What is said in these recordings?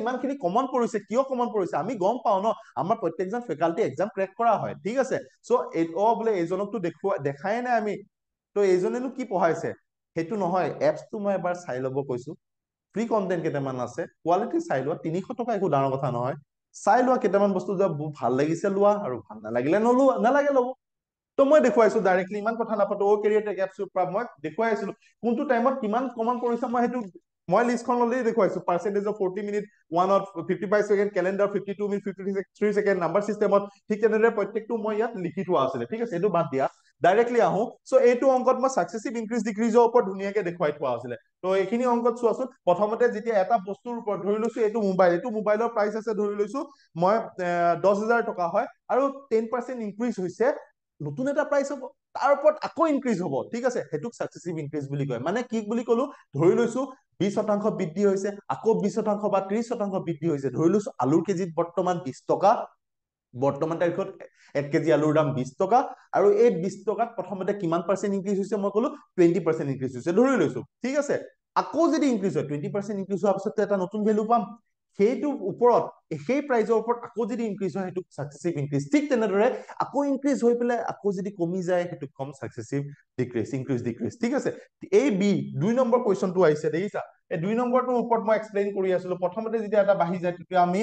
ইমানখিনি কমন পৰিছে, কিয় কমন পৰিছে আমি গম পাওঁ ন, আমাৰ প্ৰত্যেকজন ফেকাল্টি এক্সাম ক্ৰেক কৰা হয়, ঠিক আছে। চ' বোলে এইজনকতো দেখাই নাই আমি, তো এইজনেনো কি পঢ়াইছে, সেইটো নহয়। এপছটো মই এবাৰ চাই ল'ব কৈছো, ফ্ৰী কন্টেন্ট কেইটামান আছে, কোৱালিটি চাই লোৱা, 300 টকা একো ডাঙৰ কথা নহয়। চাই লোৱা কেইটামান বস্তু, যে ভাল লাগিছে লোৱা, আৰু ভাল নালাগিলে নলোৱা, নালাগে ল'ব। তো মই দেখুৱাইছো ডাইৰেক্টলি, ইমান কথা নাপাতো, কেৰিয়াৰ টেক এপছৰ পৰা মই দেখুৱাই আছিলো কোনটো টাইমত কিমান কমন পৰিছে। মই লিষ্টখন ললেই দেখুৱাইছো, পাৰ্চেন্টেজ অফ 40 মিনিট, ওৱানত 55 second, calendar 52 minute 53 second, number চিষ্টেমত ঠিক তেনেদৰে প্ৰত্যেকটো মই ইয়াত লিখি থোৱা আছিলে, ঠিক আছে। এইটো বাদ দিয়া, ডাইৰেক্টলি আহো। চ' এইটো অংকত মই ছাকচেছিভ ইনক্ৰিজ ডিক্ৰিজৰ ওপৰত ধুনীয়াকে দেখুৱাই থোৱা আছিলে। তো এইখিনি অংকত চোৱাচোন, প্ৰথমতে যেতিয়া এটা বস্তুৰ ওপৰত ধৰি লৈছো, এইটো মোবাইলৰ প্ৰাইচ আছে, ধৰি লৈছো মই 10,000 টকা হয়, আৰু 10% ইনক্ৰিজ হৈছে, নতুন এটা প্ৰাইচ হ'ব, তাৰ ওপৰত আকৌ ইনক্ৰিজ হ'ব, ঠিক আছে। সেইটোক ছাকচেছিভ ইনক্ৰিজ বুলি কয়। মানে কি বুলি কলো, ধৰি লৈছো 20% বৃদ্ধি হৈছে, আকৌ 20% বা 30% বৃদ্ধি হৈছে। ধৰি লৈছো আলুৰ কেজিত বৰ্তমান 20 টকা, বৰ্তমান তাৰিখত 1 কেজি আলুৰ দাম 20 টকা, আৰু এই 20 টকাত প্ৰথমতে কিমান পাৰ্চেন্ট ইনক্ৰিজ হৈছে, মই কলো 20% ইনক্ৰিজ হৈছে, ধৰি লৈছো, ঠিক আছে। আকৌ যদি ইনক্ৰিজ হয়, 20% ইনক্ৰিজ হোৱাৰ পিছত এটা নতুন ভেলু পাম, সেইটোৰ ওপৰত, সেই প্ৰাইজৰ ওপৰত আকৌ যদি ইনক্ৰিজ হয়, সেইটোক ছাকচেছিভ ইনক্ৰিজ। ঠিক তেনেদৰে আকৌ ইনক্ৰিজ হৈ পেলাই আকৌ যদি কমি যায়, সেইটোক কম ছাকচেছিভ ডিক্ৰিজ, ইনক্ৰিজ ডিক্ৰিজ, ঠিক আছে। এই 2 নম্বৰ কুৱেশ্যনটো আহিছে, দেখিছা। এই 2 নম্বৰটোৰ ওপৰত মই এক্সপ্লেইন কৰি আছিলো, প্ৰথমতে যেতিয়া এটা বাঢ়ি যায়, তেতিয়া আমি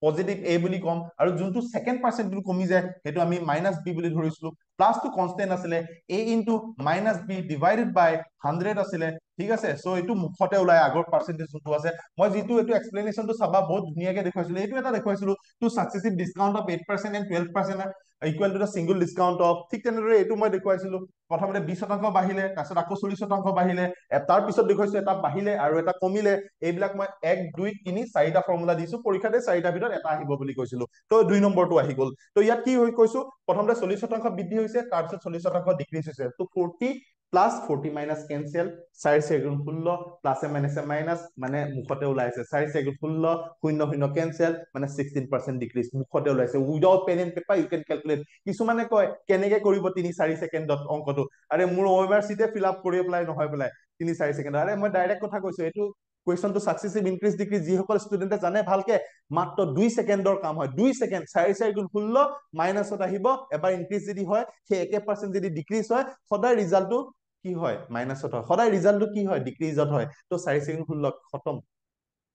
পজিটিভ এ বুলি কম, আৰু যোনটো ছেকেণ্ড পাৰ্চেন্টটো কমি যায়, সেইটো আমি মাইনাছ বি বুলি ধৰিছিলো। প্লাছটো কনষ্টেন্ট আছিলে, এ ইনটু মাইনাছ বি ডিভাইডেড বাই 100 আছিলে, ঠিক আছে। চ' এইটো মুখতে ওলাই, আগৰ পাৰ্চেন্টেজ যোনটো আছে, মই যিটো এইটো এক্সপ্লেনেশ্যনটো চাবা, বহুত ধুনীয়াকে দেখুৱাইছিলো। এইটো এটা দেখুৱাইছিলো, two successive discount of 8% and 12% equal to the single discount of. ঠিক তেনেদৰে এইটো মই দেখুৱাইছিলো, প্ৰথমতে 20% বাঢ়িলে, তাৰপিছত আকৌ 40% বাঢ়িলে, তাৰ পিছত দেখুৱাইছো এটা বাঢ়িলে আৰু এটা কমিলে। এইবিলাক মই 1, 2, 3, 4টা ফৰ্মুলা দিছো, পৰীক্ষাতে 4টাৰ ভিতৰত এটা আহিব বুলি কৈছিলো। তো 2 নম্বৰটো আহি গল। তো ইয়াত কি হৈ কৈছো, প্ৰথমতে 40% বৃদ্ধি হৈছে, তাৰপিছত 40% ডিক্ৰিজ হৈছে। তো 40 প্লাছ 40 মাইনাছ কেনচেল, 4 4 গুণ 16, প্লাছে মাইনাছে মাইনাছ, মানে মুখতে ওলাইছে 4 4 গুণ 16, 0 0 কেনচেল, মানে 16% ডিক্ৰিজ, মুখতে ওলাইছে। Without pen and paper you can calculate. কিছুমানে কয় কেনেকে কৰিব 3-4 ছেকেণ্ডত অংকটো, আৰে মোৰ OMR চিটে ফিল আপ কৰি পেলাই নহয় পেলাই 3-4 ছেকেণ্ড। আৰে মই ডাইৰেক্ট কথা কৈছো, এইটো কুৱেশ্যনটো ছাকচেছিভ ইনক্ৰিজ ডিক্ৰিজ যিসকল ষ্টুডেণ্টে জানে ভালকে, মাত্ৰ 2 ছেকেণ্ডৰ কাম হয়। 2 ছেকেণ্ড, 4 4 গুণ 16 মাইনাছত আহিব, এবাৰ ইনক্ৰিজ যদি হয়, সেই 1% যদি ডিক্ৰিজ হয়, সদায় ৰিজাল্টটো কি হয়, মাইনাছত হয়। সদায় ৰিজাল্টটো কি হয়, ডিক্ৰিজত হয়। তো 4 4 গুণ 16 খতম,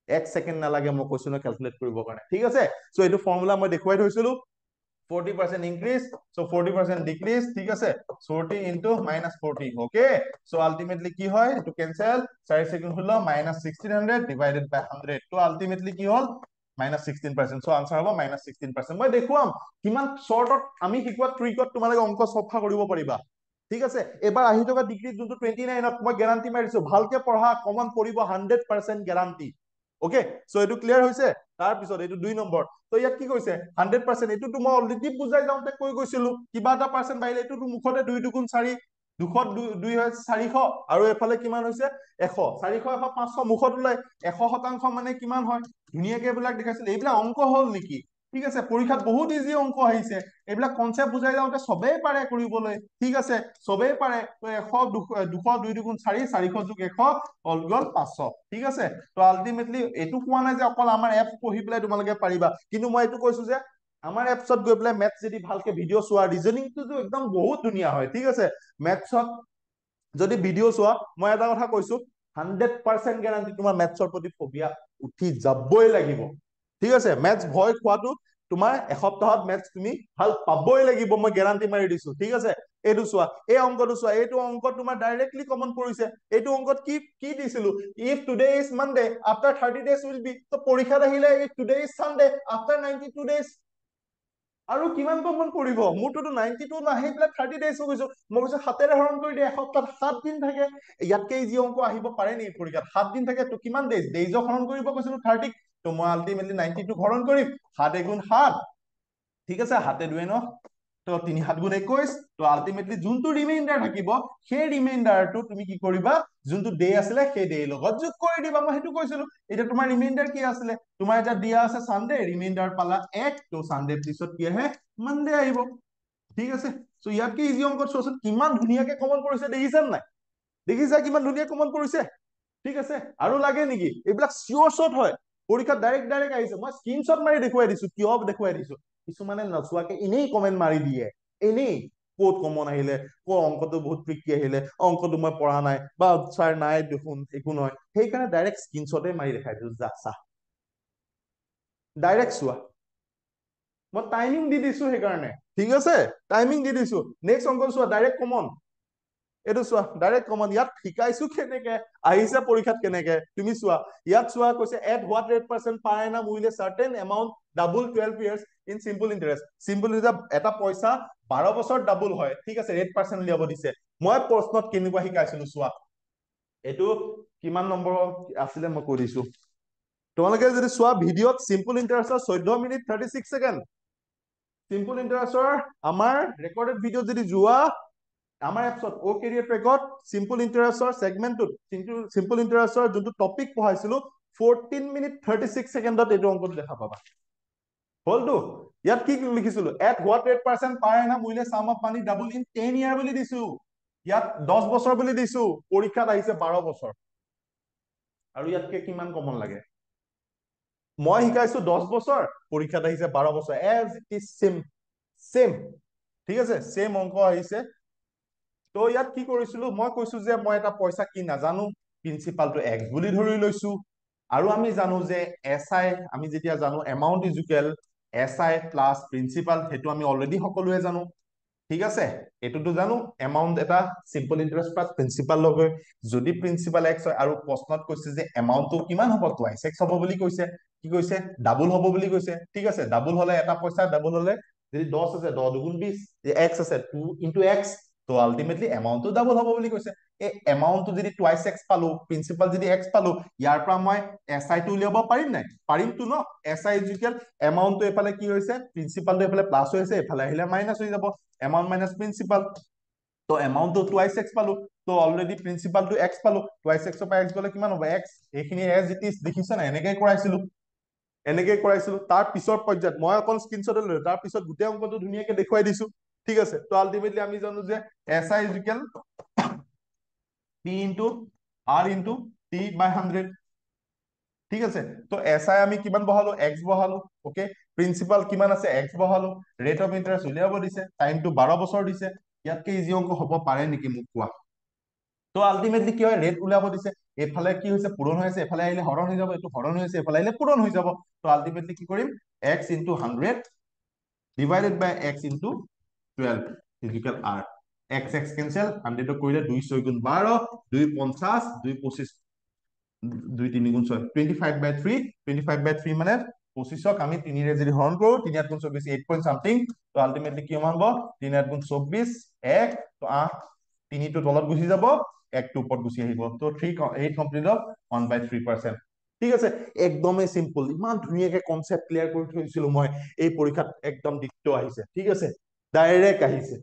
1 ছেকেণ্ড নালাগে মই কৈছো ন কেলকুলেট কৰিবৰ কাৰণে, ঠিক আছে। চ' এইটো ফৰ্মুলা মই দেখুৱাই থৈছিলো, 40% ইনক্ৰিজ, so 40% ডিক্ৰিজ, ঠিক আছে। 40 ইনটু মাইনাছ 40, অকে। চ' আলটিমেটলি কি হয়, এইটো কেনচেল, 4 4 গুণ 16 মাইনাছ 1600 ডিভাইডেড বাই 100। তো আলটিমেটলি কি হল, মাইনাছ 16%। চ' আনসাৰ হ'ব মাইনাছ 16%। মই দেখুৱাম কিমান শ্বৰ্টত, আমি শিকোৱা ট্ৰিকত তোমালোকে অংক চফা কৰিব পাৰিবা, ঠিক আছে। এবাৰ আহি থকা ডিগ্ৰী যোনটো 29ত, মই গেৰাণ্টি মাৰিছো, ভালকে পঢ়া, কমন পৰিব, 100% গেৰাণ্টি, অকে। চ' এইটো ক্লিয়াৰ হৈছে। তাৰপিছত এইটো 2 নম্বৰ। তো ইয়াত কি কৈছে, 100%, এইটোতো মই অলৰেডি বুজাই যাওঁতে কৈ গৈছিলো, কিবা এটা পাৰ্চেন্ট বাঢ়িলে, এইটোতো মুখতে 2 2 গুণ 4, 2 হয় 400, আৰু এইফালে কিমান হৈছে 100, 400 100 500 মুখত ওলাই, 100% মানে কিমান হয়, ধুনীয়াকে এইবিলাক দেখাইছিল। এইবিলাক অংক হল নেকি, ঠিক আছে। পৰীক্ষাত বহুত ইজি অংক আহিছে, এইবিলাক কনচেপ্ট বুজাই যাওঁতে চবেই পাৰে কৰিবলৈ, ঠিক আছে, চবেই পাৰে। তো 100 200 2 2 গুণ 4, 400 যোগ 100 হল গল 500, ঠিক আছে। তো আলটিমেটলি এইটো কোৱা নাই যে অকল আমাৰ এপ পঢ়ি পেলাই তোমালোকে পাৰিবা, কিন্তু মই এইটো কৈছো যে আমাৰ এপছত গৈ পেলাই মেথছ যদি ভালকে ভিডিঅ' চোৱা, ৰিজনিংটো একদম বহুত ধুনীয়া হয়, ঠিক আছে। মেথছত যদি ভিডিঅ' চোৱা, মই এটা কথা কৈছো, 100% গেৰাণ্টি তোমাৰ মেথছৰ প্ৰতি ফবিয়া উঠি যাবই লাগিব, ঠিক আছে। মেথছ ভয় খোৱাটো, তোমাৰ এসপ্তাহত মেথছ তুমি ভাল পাবই লাগিব, মই গেৰাণ্টি মাৰি দিছো, ঠিক আছে। এইটো চোৱা, এই অংকটো চোৱা, এইটো অংক তোমাৰ ডাইৰেক্টলি কমন পৰিছে। এইটো অংকত কি দিছিলো, if today is Monday after 30 days will be. তো পৰীক্ষাত আহিলে if today is Sunday after 92 days, আৰু কিমান কমন পৰিব, মোৰটোতো 92 নাহি পেলাই 30 days হৈ গৈছো। মই কৈছো 7ৰে হৰণ কৰি দিয়ে, এসপ্তাহত 7 দিন থাকে। ইয়াতকে ইজি অংক আহিব পাৰে নেকি পৰীক্ষাত, 7 দিন থাকে। তো কিমান ডেইজ, ডেইজক হৰণ কৰিব কৈছিলো 30। তো মই আলটিমেটলি 92 হৰণ কৰিম, 7 গুণ 7, ঠিক আছে, 7 2 9, তো 3 7 গুণ 21। তো আলটিমেটলি যোনটো ৰিমাইণ্ডাৰ থাকিব, সেই ৰিমাইণ্ডাৰটো তুমি কি কৰিবা, যোনটো ডে আছিলে সেই ডে লগত যোগ কৰি দিবা, মই সেইটো কৈছিলো। এতিয়া তোমাৰ ৰিমাইণ্ডাৰ কি আছিলে, তোমাৰ এতিয়া দিয়া আছে সানডে, ৰিমাইণ্ডাৰ পালা 1, তো সানডে পিছত কি আহে, মানডে আহিব, ঠিক আছে। চ' ইয়াতকে ইজি অংকত চোৱাচোন কিমান ধুনীয়াকে কমন পৰিছে, দেখিছা নাই, দেখিছা কিমান ধুনীয়া কমন পৰিছে, ঠিক আছে। আৰু লাগে নেকি, এইবিলাক চিয়ৰ শ্বৰ্ট হয়। পৰীক্ষাত ডাইৰেক্ট আহিছে। মই স্ক্ৰীনশ্বট মাৰি দেখুৱাই দিছো, কিয় দেখুৱাই দিছো। কিছুমানে নচোৱাকে এনেই কমেণ্ট মাৰি দিয়ে, এনেই ক'ত কমন আহিলে, ক'ৰ অংকটো বহুত ট্ৰিকি আহিলে, অংকটো মই পৰা নাই, বা ছাৰ নাই দেখোন একো নহয়, সেইকাৰণে ডাইৰেক্ট স্ক্ৰীনশ্বটে মাৰি দেখাই দিছো, যা চা ডাইৰেক্ট চোৱা। মই টাইমিং দি দিছো সেইকাৰণে, ঠিক আছে, টাইমিং দি দিছো। নেক্সট অংক চোৱা, ডাইৰেক্ট কমন, এইটো চোৱা ডাইৰেক্ট কমন। ইয়াত শিকাইছো কেনেকে, আহিছে পৰীক্ষাত কেনেকে, তুমি চোৱা। ইয়াত চোৱা, কৈছে at what rate percent per annum with A certain amount double 12 years in simple interest. Simple interest এটা পইচা 12 বছৰত ডাবল হয়, ঠিক আছে, ৰেট পাৰ্চেন্ট উলিয়াব দিছে। মই প্ৰশ্নত কেনেকুৱা শিকাইছিলো চোৱা, এইটো কিমান নম্বৰ আছিলে মই কৈ দিছো। তোমালোকে যদি চোৱা ভিডিঅ'ত, চিম্পল ইন্টাৰেষ্টৰ 14 মিনিট 36 ছেকেণ্ড, চিম্পল ইন্টাৰেষ্টৰ আমাৰ ৰেকৰ্ডেড ভিডিঅ' যদি যোৱা, আমাৰ এপছত অ কেৰিয়াৰ ট্ৰেকত চিম্পল ইন্টাৰেষ্টৰ ছেগমেন্টটোত, চিম্পল ইন্টাৰেষ্টৰ যোনটো টপিক পঢ়াইছিলো, 14 মিনিট 36 ছেকেণ্ডত এইটো অংকটো দেখা পাবা। হলতো, ইয়াত কি লিখিছিলো, at what rate percent per annum with a sum of money double in 10 year বুলি দিছো। ইয়াত 10 বছৰ বুলি দিছো, পৰীক্ষাত আহিছে 12 বছৰ। আৰু ইয়াতকে কিমান কমন লাগে? মই শিকাইছো 10 বছৰ, পৰীক্ষাত আহিছে 12 বছৰ, এজ ইট ইজ চেম চেম, ঠিক আছে, চেম অংক আহিছে। তো ইয়াত কি কৰিছিলো, মই কৈছো যে মই এটা পইচা কি নাজানো, প্ৰিন্সিপালটো এক্স বুলি ধৰি লৈছো। আৰু আমি জানো যে এছ আই, আমি যেতিয়া জানো amount is equal S I plus principal, সেইটো আমি অলৰেডি সকলোৱে জানো, ঠিক আছে। এইটোতো জানো, এমাউন্ট এটা চিম্পল ইন্টাৰেষ্ট প্লাছ প্ৰিন্সিপাল লগ হৈ, যদি প্ৰিন্সিপাল এক্স হয় আৰু প্ৰশ্নত কৈছে যে এমাউন্টটো কিমান হ'ব, টুৱাইচ এক্স হ'ব বুলি কৈছে, কি কৈছে, ডাবল হ'ব বুলি কৈছে, ঠিক আছে। ডাবল হলে এটা পইচা ডাবল হলে, যদি 10 আছে 10 দুগুণ 20, এক্স আছে 2 ইনটু এক্স, তো আলটিমেটলি এমাউন্টটো ডাবল হ'ব বুলি কৈছে। এই এমাউন্টটো যদি টুৱাইচ এক্স পালো, প্ৰিন্সিপাল যদি এক্স পালো, ইয়াৰ পৰা মই এছ আই টো উলিয়াব পাৰিম নাই? পাৰিমতো ন। এছ আই ইকুৱেল এমাউন্টটো এইফালে কি হৈছে, প্ৰিন্সিপালটো এইফালে প্লাছ হৈ আছে, এইফালে আহিলে মাইনাছ হৈ যাব, এমাউন্ট মাইনাছ প্ৰিন্সিপাল। তো এমাউন্টটো টুৱাইচ এক্স পালো, তো অলৰেডি প্ৰিন্সিপালটো এক্স পালো, টুৱাইচ এক্সৰ পৰা এক্স গলে কিমান হ'ব, এক্স। এইখিনি এজ ইট ইজ, দেখিছা নাই, এনেকে কৰাইছিলো, এনেকে কৰাইছিলো। তাৰ পিছৰ পৰ্যায়ত মই অকল স্ক্ৰীনশ্বট ললো, তাৰ পিছত গোটেই অংকটো ধুনীয়াকে দেখুৱাই দিছো, ঠিক আছে। তো আলটিমেটলি আমি জানো যে S I equal P into R into T by 100, ঠিক আছে। তো এছ আই আমি কিমান বহালো, এক্স বহালো, ওকে। প্ৰিন্সিপাল কিমান আছে, এক্স বহালো, ৰেট অফ ইন্টাৰেষ্ট উলিয়াব দিছে, টাইমটো 12 বছৰ দিছে। ইয়াতকে ইজি অংক হ'ব পাৰে নেকি মোক কোৱা? তো আলটিমেটলি কি হয়, ৰেট উলিয়াব দিছে, এইফালে কি হৈছে পূৰণ হৈ আছে, এইফালে আহিলে হৰণ হৈ যাব, এইটো হৰণ হৈ আছে, এইফালে আহিলে পূৰণ হৈ যাব। তো আলটিমেটলি কি কৰিম, x into 100 divided by x into 12 equal R. X x cancel, 100 কৰিলে 2 6 গুণ 12, 2 50, 2 25, 2 3 গুণ 6, 25/3, 25/3 মানে 25ক আমি 3 ৰে যদি হৰণ কৰো, 3 8 গুণ 24, 8 পইণ্ট সামথিং। তো আলটিমেটলি কি হ'ব, 3 8 গুণ 24, 1, তো 8, 3 টো তলত গুচি যাব, 1 টো ওপৰত গুচি আহিব। তো 8 কমপ্লিট অফ 1/3%, ঠিক আছে। একদমেই চিম্পল, ইমান ধুনীয়াকে কনচেপ্ট ক্লিয়াৰ কৰি থৈছিলো মই, এই পৰীক্ষাত একদম দিত্য আহিছে, ঠিক আছে, ডাইৰেক্ট আহিছে।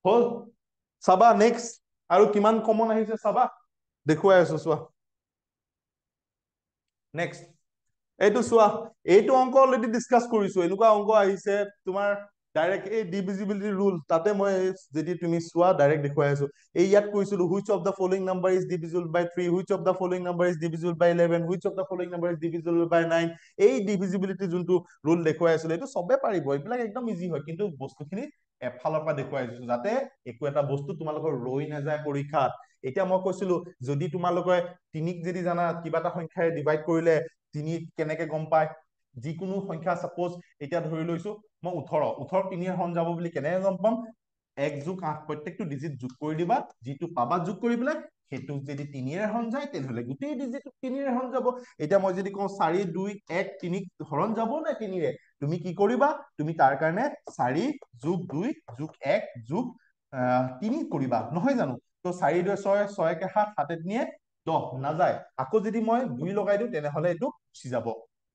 হল, চাবা নেক্সট আৰু কিমান কমন আহিছে চাবা, দেখুৱাই আছো চোৱা। নেক্সট এইটো চোৱা, এইটো অংক অলৰেডি ডিছকাছ কৰিছো। এনেকুৱা অংক আহিছে তোমাৰ ডাইৰেক্ট এই ডিভিজিবিলিটি ৰুল, তাতে মই যদি তুমি চোৱা ডাইৰেক্ট দেখুৱাই আছো। এই ইয়াত কৈছিলো which of the following number is divisible by 3, which of the following number is divisible by 11, which of the following number is divisible by 9। এই ডিভিজিবিলিটি যোনটো ৰুল দেখুৱাই আছিলো, এইটো চবে পাৰিব, এইবিলাক একদম ইজি হয়, কিন্তু বস্তুখিনি এফালৰ পৰা দেখুৱাই আছো যাতে একো এটা বস্তু তোমালোকৰ ৰৈ নাযায় পৰীক্ষাত। এতিয়া মই কৈছিলো, যদি তোমালোকে 3ক যদি জানা কিবা এটা সংখ্যাৰে ডিভাইড কৰিলে 3 কেনেকে গম পায়, যিকোনো সংখ্যা, সাপোজ এতিয়া ধৰি লৈছো মই 18 3ৰে হৰণ যাব বুলি কেনেকে গম পাম, 1 যোগ 8 প্ৰত্যেকটো ডিজিট যোগ কৰি দিবা, যিটো পাবা যোগ কৰি পেলাই, সেইটো যদি 3ৰে হৰণ যায় তেনেহলে গোটেই ডিজিটটো 3ৰে হৰণ যাব। এতিয়া মই যদি কওঁ 4 2 1 3 হৰণ যাব নে 3ৰে, তুমি কি কৰিবা, তুমি তাৰ কাৰণে 4 যোগ 2 যোগ 1 যোগ 3 কৰিবা, নহয় জানো। তো 4 2 6, 6 1 7, 7 3 10 নাযায়। আকৌ যদি মই 2 লগাই দিওঁ তেনেহলে এইটো গুচি যাব,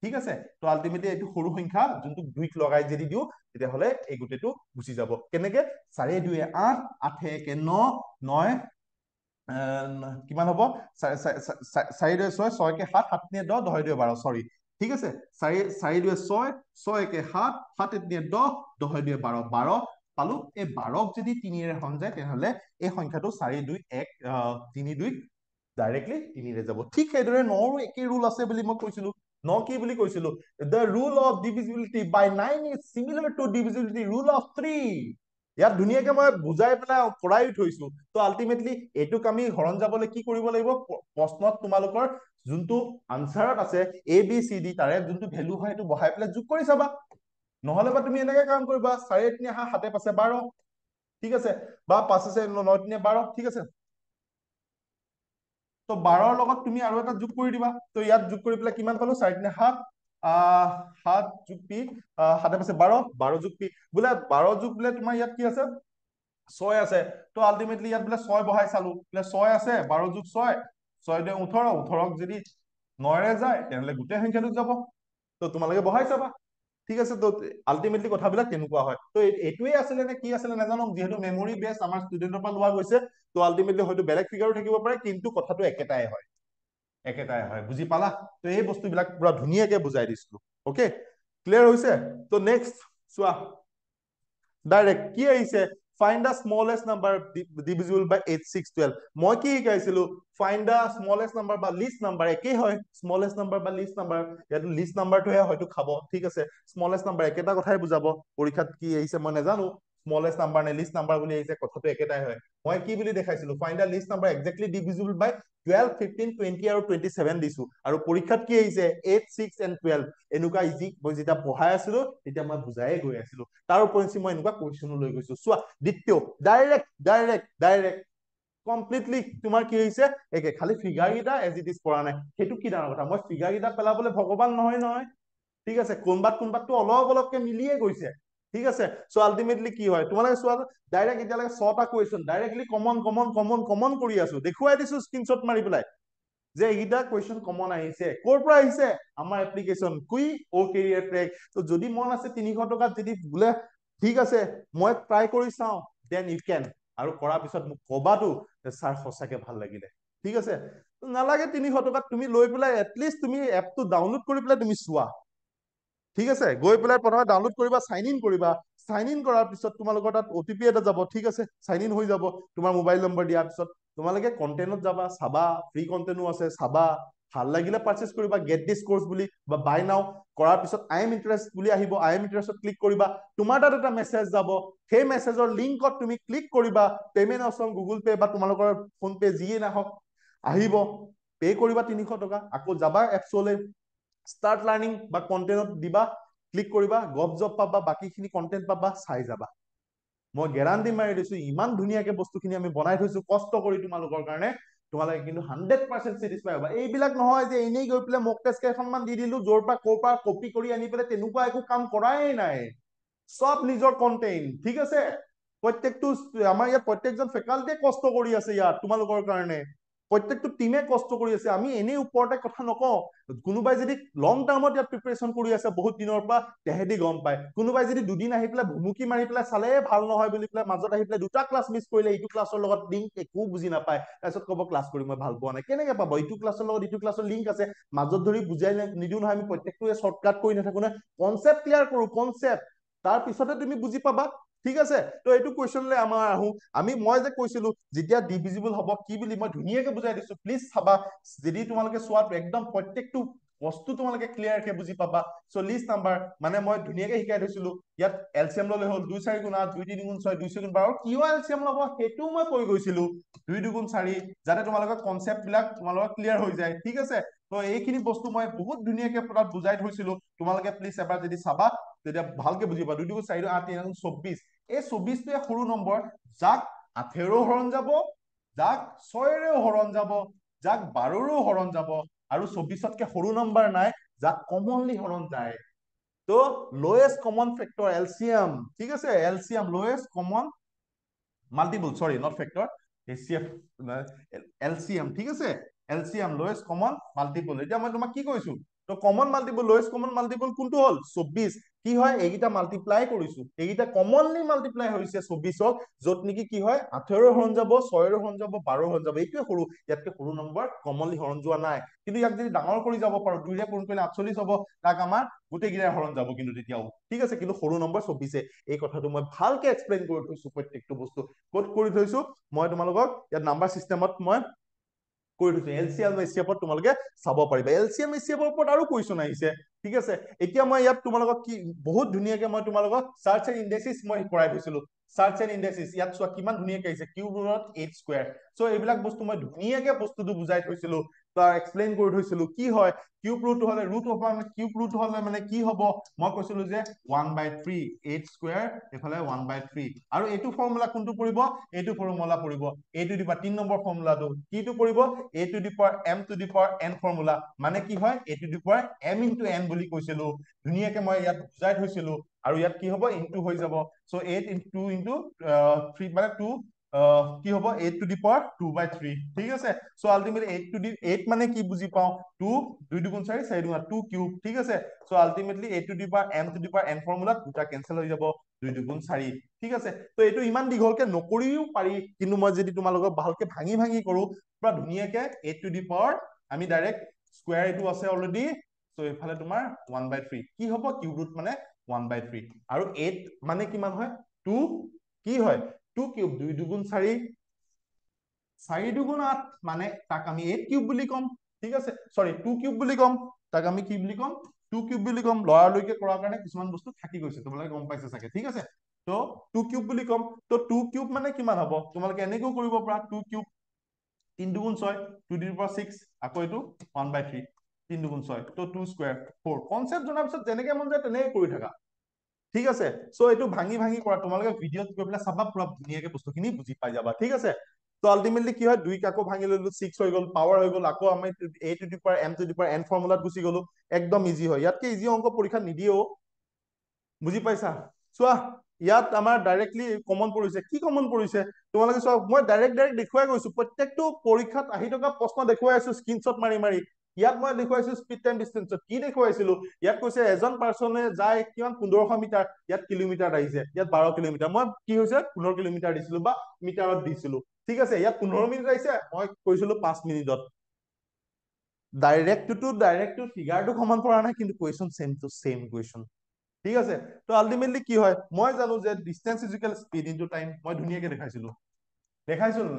ঠিক আছে। তো আলটিমেটলি এইটো সৰু সংখ্যা, যোনটো 2ক লগাই যদি দিওঁ তেতিয়াহলে এই গোটেইটো গুচি যাব। কেনেকে, 4 2 8, 8 1 9, 9 কিমান হ'ব, 4 2 6, 6 1 7, 7 3 10, 10 2 12, চৰি, ঠিক আছে। 4 2 6, 6 1 7, 7 3 10, 10 2 12, 12 পালো। এই 12ক যদি 3ৰে হৰণ যায় তেনেহলে এই সংখ্যাটো 4 2 1 3 2 ডাইৰেক্টলি 3ৰে যাব। ঠিক সেইদৰে 9ৰো একেই ৰুল আছে বুলি মই কৈছিলো, ন কি বুলি কৈছিলো the rule of divisibility by 9 is similar to divisibility rule of 3 ইয়াত ধুনীয়াকে মই বুজাই পেলাই কৰাই থৈছো তো আলটিমেটলি এইটোক আমি হৰণ যাবলৈ কি কৰিব লাগিব প্ৰশ্নত তোমালোকৰ যোনটো আনসাৰত আছে এ বি চি ডি তাৰে যোনটো ভ্যালু হয় সেইটো বহাই পেলাই যোগ কৰি চাবা নহলে বা তুমি এনেকে কাম কৰিবা 4 3 7 5 12 ঠিক আছে বা 5 আছে 9 3 12 ঠিক আছে তো 12 লগত তুমি আৰু এটা যোগ কৰি দিবা তো ইয়াত যোগ কৰি পেলাই কিমান পালো 4 3 7 7 যোগ পি 7 আছে 12 12 যোগ পি বোলে 12 যোগ বোলে তোমাৰ ইয়াত কি আছে 6 আছে তো আলটিমেটলি ইয়াত বোলে 6 বহাই চালো বোলে 6 আছে 12 যোগ 6 6 2 18 18 যদি 9 ৰে যায় তেনেহলে গোটেই সংখ্যাটো যাব তো তোমালোকে বহাই চাবা ঠিক আছে তো আলটিমেটলি কথাবিলাক কেনেকুৱা হয় তো এইটোৱে আছিলে নে কি আছিলে নাজানো যেহেতু মেমৰি বেস আমাৰ ষ্টুডেন্টৰ পৰা লোৱা গৈছে তো আলটিমেটলি হয়তো বেলেগ ফিগাৰো থাকিব পাৰে কিন্তু কথাটো একেটাই হয় বুজি পালা তো এই বস্তুবিলাক পুৰা ধুনীয়াকে বুজাই দিছিলো ওকে ক্লিয়াৰ হৈছে তো নেক্সট চোৱা ডাইৰেক্ট কি আহিছে find the smallest number divisible by 8 6 12 মই কি শিকাইছিলো find the smallest number বা least number একেই হয় smallest number বা least number ইয়াত least numberটোহে হয়তো খাব ঠিক আছে smallest number একেটা কথাই বুজাব পৰীক্ষাত কি আহিছে মই নাজানো smallest number নে least number বুলি আহিছে কথাটো একেটাই হয় মই কি বুলি দেখাইছিলো find the least number exactly divisible by 12 15 20 আৰু 27 দিছো আৰু পৰীক্ষাত কি আহিছে 8 6 and 12 এনেকুৱা ইজি মই যেতিয়া পঢ়াই আছিলো তেতিয়া মই বুজায়ে গৈ আছিলো তাৰ ওপৰঞ্চি মই এনেকুৱা কুৱেশ্যনো লৈ গৈছো চোৱা দ্বিতীয় ডাইৰেক্ট কমপ্লিটলি তোমাৰ কি হৈছে একে খালি ফিগাৰ কেইটা এজ ইট ইজ পৰা নাই সেইটো কি ডাঙৰ কথা মই ফিগাৰ কেইটা পেলাবলৈ ভগৱান নহয় ঠিক আছে কোনবাতটো অলপকে মিলিয়ে গৈছে ঠিক আছে সো আলটিমেটলি কি হয় তোমালোকে চোৱা ডাইৰেক্ট এতিয়ালৈকে 6টা কুৱেশ্যন ডাইৰেক্টলি কমন কৰি আছো দেখুৱাই দিছো স্ক্ৰীনশ্বট মাৰি পেলাই যে এইটা কুৱেশ্যন কমন আহিছে ক'ৰ পৰা আহিছে আমাৰ এপ্লিকেশ্যন কুই অ কেৰিয়াৰ ট্ৰেক তো যদি মন আছে 300 টকাত যদি বোলে ঠিক আছে মই ট্ৰাই কৰি চাওঁ দেন ইউ কেন আৰু কৰাৰ পিছত মোক কবাটো ছাৰ সঁচাকে ভাল লাগিলে ঠিক আছে নালাগে 300 টকাত তুমি লৈ পেলাই এটলিষ্ট তুমি এপটো ডাউনলোড কৰি পেলাই তুমি চোৱা ঠিক আছে গৈ পেলাই প্ৰথমে ডাউনলোড কৰিবা সাইন ইন কৰাৰ পিছত তোমালোকৰ তাত অটিপি এটা যাব ঠিক আছে সাইন ইন হৈ যাব তোমাৰ মোবাইল নম্বৰ দিয়াৰ পিছত তোমালোকে কন্টেন্টত যাবা চাবা ফ্ৰী কন্টেন্টো আছে চাবা ভাল লাগিলে পাৰচেজ কৰিবা গেট দিছ কোৰ্স বুলি বা বাই নাও কৰাৰ পিছত আই এম ইন্টাৰেষ্ট বুলি আহিব আই এম ইন্টাৰেষ্টত ক্লিক কৰিবা তোমাৰ তাত এটা মেছেজ যাব সেই মেছেজৰ লিংকত তুমি ক্লিক কৰিবা পেমেন্ট অপচন গুগল পে বা তোমালোকৰ ফোন পে যিয়ে নাহক আহিব পে কৰিবা 300 টকা আকৌ যাবা এপছলৈ ষ্টাৰ্ট লাৰ্নিং বা কন্টেন্টত দিবা ক্লিক কৰিবা গপ জব পাবা বাকিখিনি কন্টেন্ট পাবা চাই যাবা মই গ্যাৰান্টি মাৰি দিছো ইমান ধুনীয়াকে বস্তুখিনি আমি বনাই থৈছো কষ্ট কৰি তোমালোকৰ কাৰণে তোমালোকে কিন্তু 100% স্যাটিসফাই হ'বা এইবিলাক নহয় যে এনেই গৈ পেলাই মক টেষ্ট কেইখনমান দি দিলো য'ৰ পৰা ক'ৰ পৰা কপি কৰি আনি পেলাই তেনেকুৱা একো কাম কৰাই নাই সব নিজৰ কন্টেন্ট ঠিক আছে প্ৰত্যেকটো আমাৰ ইয়াত প্ৰত্যেকজন ফেকাল্টিয়ে কষ্ট কৰি আছে ইয়াত তোমালোকৰ কাৰণে প্ৰত্যেকটো টিমে কষ্ট কৰি আছে আমি এনেই ওপৰতে কথা নকওঁ কোনোবাই যদি লং টাৰ্মত ইয়াত প্ৰিপাৰেচন কৰি আছে বহুত দিনৰ পৰা তেহেদি গম পায় কোনোবাই যদি দুদিন আহি পেলাই ভুমুকি মাৰি পেলাই চালে ভাল নহয় বুলি পেলাই মাজত আহি পেলাই দুটা ক্লাছ মিছ কৰিলে ইটো ক্লাছৰ লগত লিংক একো বুজি নাপায় তাৰপিছত ক'ব ক্লাছ কৰি মই ভাল পোৱা নাই কেনেকে পাব ইটো ক্লাছৰ লগত ইটো ক্লাছৰ লিংক আছে মাজত ধৰি বুজাই নিদিও নহয় আমি প্ৰত্যেকটোৱে শৰ্টকাট কৰি নাথাকো নহয় কনচেপ্ট ক্লিয়াৰ কৰো কনচেপ্ট তাৰ পিছতে তুমি বুজি পাবা ঠিক আছে তো এইটো কুৱেশ্যনলৈ আমাৰ আহো মই যে কৈছিলো যেতিয়া ডিভিজিবল হ'ব কি বুলি মই ধুনীয়াকে বুজাই দিছো প্লিজ চাবা যদি তোমালোকে চোৱাটো একদম প্ৰত্যেকটো বস্তু তোমালোকে ক্লিয়াৰকে বুজি পাবা 40 নাম্বাৰ মানে মই ধুনীয়াকে শিকাই থৈছিলো ইয়াত এলচিএম ললে হ'ল 2 4 গুণ 8 2 3 গুণ 6 2 6 গুণ 12 কিয় এলচিএম ল'ব সেইটো মই কৈ গৈছিলো 2 2 গুণ 4 যাতে তোমালোকৰ কনচেপ্ট বিলাক তোমালোকৰ ক্লিয়াৰ হৈ যায় ঠিক আছে তো এইখিনি বস্তু মই বহুত ধুনীয়াকে পুৰা বুজাই থৈছিলো তোমালোকে প্লিজ এবাৰ যদি চাবা তেতিয়া ভালকে বুজিবা 2 2 গুণ 4 8 3 গুণ 24 এই 24টোৱে সৰু নম্বৰ যাক 18 হৰণ যাব যাক 6ৰেও হৰণ যাব যাক 12ৰেও হৰণ যাব আৰু 24তকে সৰু নম্বৰ নাই যাক কমনলি হৰণ যায় তো লোয়েষ্ট কমন ফেক্টৰ এলসিএম ঠিক আছে LCM lowest common multiple sorry not factor ACF LCM ঠিক আছে এলসিএম লোয়েষ্ট কমন মাল্টিপল এতিয়া মই তোমাক কি কৈছো তো কমন মাল্টিপল লোয়েষ্ট কমন মাল্টিপল কোনটো হল 24 কি হয় এইটা মাল্টিপ্লাই কৰিছো এইটা কমনলি মাল্টিপ্লাই হৈছে 24ক যত নেকি কি হয় 18 হৰণ যাব 6 হৰণ যাব 12 হৰণ যাব এইটোৱে সৰু ইয়াতকে সৰু নম্বৰ কমনলি হৰণ যোৱা নাই কিন্তু ইয়াক যদি ডাঙৰ কৰি যাব পাৰো 2 ৰে পূৰণ কৰিলে 48 হ'ব তাক আমাৰ গোটেইকেইটা হৰণ যাব কিন্তু তেতিয়াও ঠিক আছে কিন্তু সৰু নম্বৰ 24 এই কথাটো মই ভালকে এক্সপ্লেইন কৰি থৈছো প্ৰত্যেকটো বস্তু ক'ত কৰি থৈছো মই তোমালোকক ইয়াত নাম্বাৰ সিস্টেমত মই কৰি থৈছো এলচিএম এছচিএফত তোমালোকে চাব পাৰিবা এলচিএম এছচিএফৰ ওপৰত আৰু কুৱেশ্যন আহিছে ঠিক আছে এতিয়া মই ইয়াত তোমালোকক কি বহুত ধুনীয়াকে মই তোমালোকক চাৰ্চ এণ্ড ইণ্ডেক্সিছ মই কৰাই থৈছিলো চাৰ্চ এণ্ড ইণ্ডেক্সিছ ইয়াত চোৱা কিমান ধুনীয়াকে আহিছে কিউব ৰুট এইচ স্কোৱাৰ চ' এইবিলাক বস্তু মই ধুনীয়াকে বস্তুটো বুজাই থৈছিলো বা এক্সপ্লেইন কৰি থৈছিলো কি হয় কিউব ৰুট হলে ৰুট অফ কিউব ৰুট হলে মানে কি হব মই কৈছিলো যে 1/3 এইচ স্কোৱাৰ এইফালে 1/3 আৰু এইটো ফৰ্মুলা কোনটো পৰিব এইটো ফৰ্মুলা পৰিব a to the power 3 number ফৰ্মুলাটো কিটো পৰিব a to the power m to the power n formula মানে কি হয় a to the power m into n বুলি কৈছিলো ধুনীয়াকে মই ইয়াত বুজাই থৈছিলো আৰু ইয়াত কি হ'ব ইনটু হৈ যাব সো 8 ইনটু 3 মানে 2 কি হ'ব 8 টু দি পাৱাৰ 2/3 ঠিক আছে সো আলটিমেটলি 8 টু দি 8 মানে কি বুজি পাও 2 2 দুগুণ 4 4 দুগুণ 2 কিউব ঠিক আছে so ultimately 8 two the power m to the power n formula দুটা কেনসেল হৈ যাব 2 দুগুণ 4 ঠিক আছে তো এইটো ইমান দীঘলকে নকৰিও পাৰি কিন্তু মই যদি তোমালোকক ভালকে ভাঙি ভাঙি কৰো পুৰা ধুনীয়াকে 8 টু দি পাৱাৰ আমি ডাইৰেক্ট স্কয়াৰ এইটো আছে অলৰেডি সো এইফালে তোমাৰ 1/3 কি হ'ব কিউব ৰুট মানে 1/3 আৰু 8 মানে কিমান হয় 2 কি হয় 2 কিউব 2 দুগুণ 4 4 দুগুণ 8 মানে তাক আমি 8 কিউব বুলি কম ঠিক আছে সৰি 2 কিউব বুলি কম তাক আমি কি বুলি কম 2 কিউব বুলি কম লৰালৈকে কৰাৰ কাৰণে কিছুমান বস্তু থাকি গৈছে তোমালোকে গম পাইছে চাগে ঠিক আছে তো 2 কিউব বুলি কম তো 2 কিউব মানে কিমান হ'ব তোমালোকে এনেকৈ কৰিব পাৰা 2 কিউব 3 দুগুণ 6 2 টু দি পাৱাৰ 6 আকৌ এইটো 1/3 3 দুগুণ 6 তো 2 স্কয়াৰ 4 কনসেপ্ট জনাৰ পিছত যেনেকৈ মন যায় তেনেকৈ কৰি থাকা ঠিক আছে সো এইটো ভাঙি ভাঙি কৰা তোমালোকে ভিডিঅ'ত গৈ পেলাই চাবা পুৰা ধুনীয়াকে বস্তুখিনি বুজি পাই যাবা ঠিক আছে তো আলটিমেটলি কি হয় 2 ক আকৌ ভাঙি ললো 6 হৈ গল পাৱাৰ হৈ গল আকৌ আমি a to the power m to the power n ফৰ্মুলাত গুচি গলো একদম ইজি হয় ইয়াতকে ইজি অংক পৰীক্ষা নিদিয়েও বুজি পাইছা চোৱা ইয়াত আমাৰ ডাইৰেক্টলি কমন পৰিছে কি কমন পৰিছে তোমালোকে চোৱা মই ডাইৰেক্ট দেখুৱাই গৈছো প্ৰত্যেকটো পৰীক্ষাত আহি থকা প্ৰশ্ন দেখুৱাই আছো স্ক্ৰীনশ্বট মাৰি মাৰি ইয়াত মই দেখুৱাইছো স্পীড টাইম ডিসটেন্সত কি দেখুৱাইছিলো ইয়াত কৈছে এজন পাৰ্সনে যায় কিমান 1500 মিটাৰ ইয়াত কিলোমিটাৰ আহিছে ইয়াত 12 কিলোমিটাৰ মই কি হৈছে 15 কিলোমিটাৰ দিছিলো বা মিটাৰত দিছিলো ঠিক আছে ইয়াত 15 মিনিট আহিছে মই কৈছিলো 5 মিনিটত ডাইৰেক্টটো ফিগাৰটো সমান পৰা নাই কিন্তু question same to same question ঠিক আছে তো আলটিমেটলি কি হয় মই জানো যে distance is equal speed into time মই ধুনীয়াকে দেখাইছিলো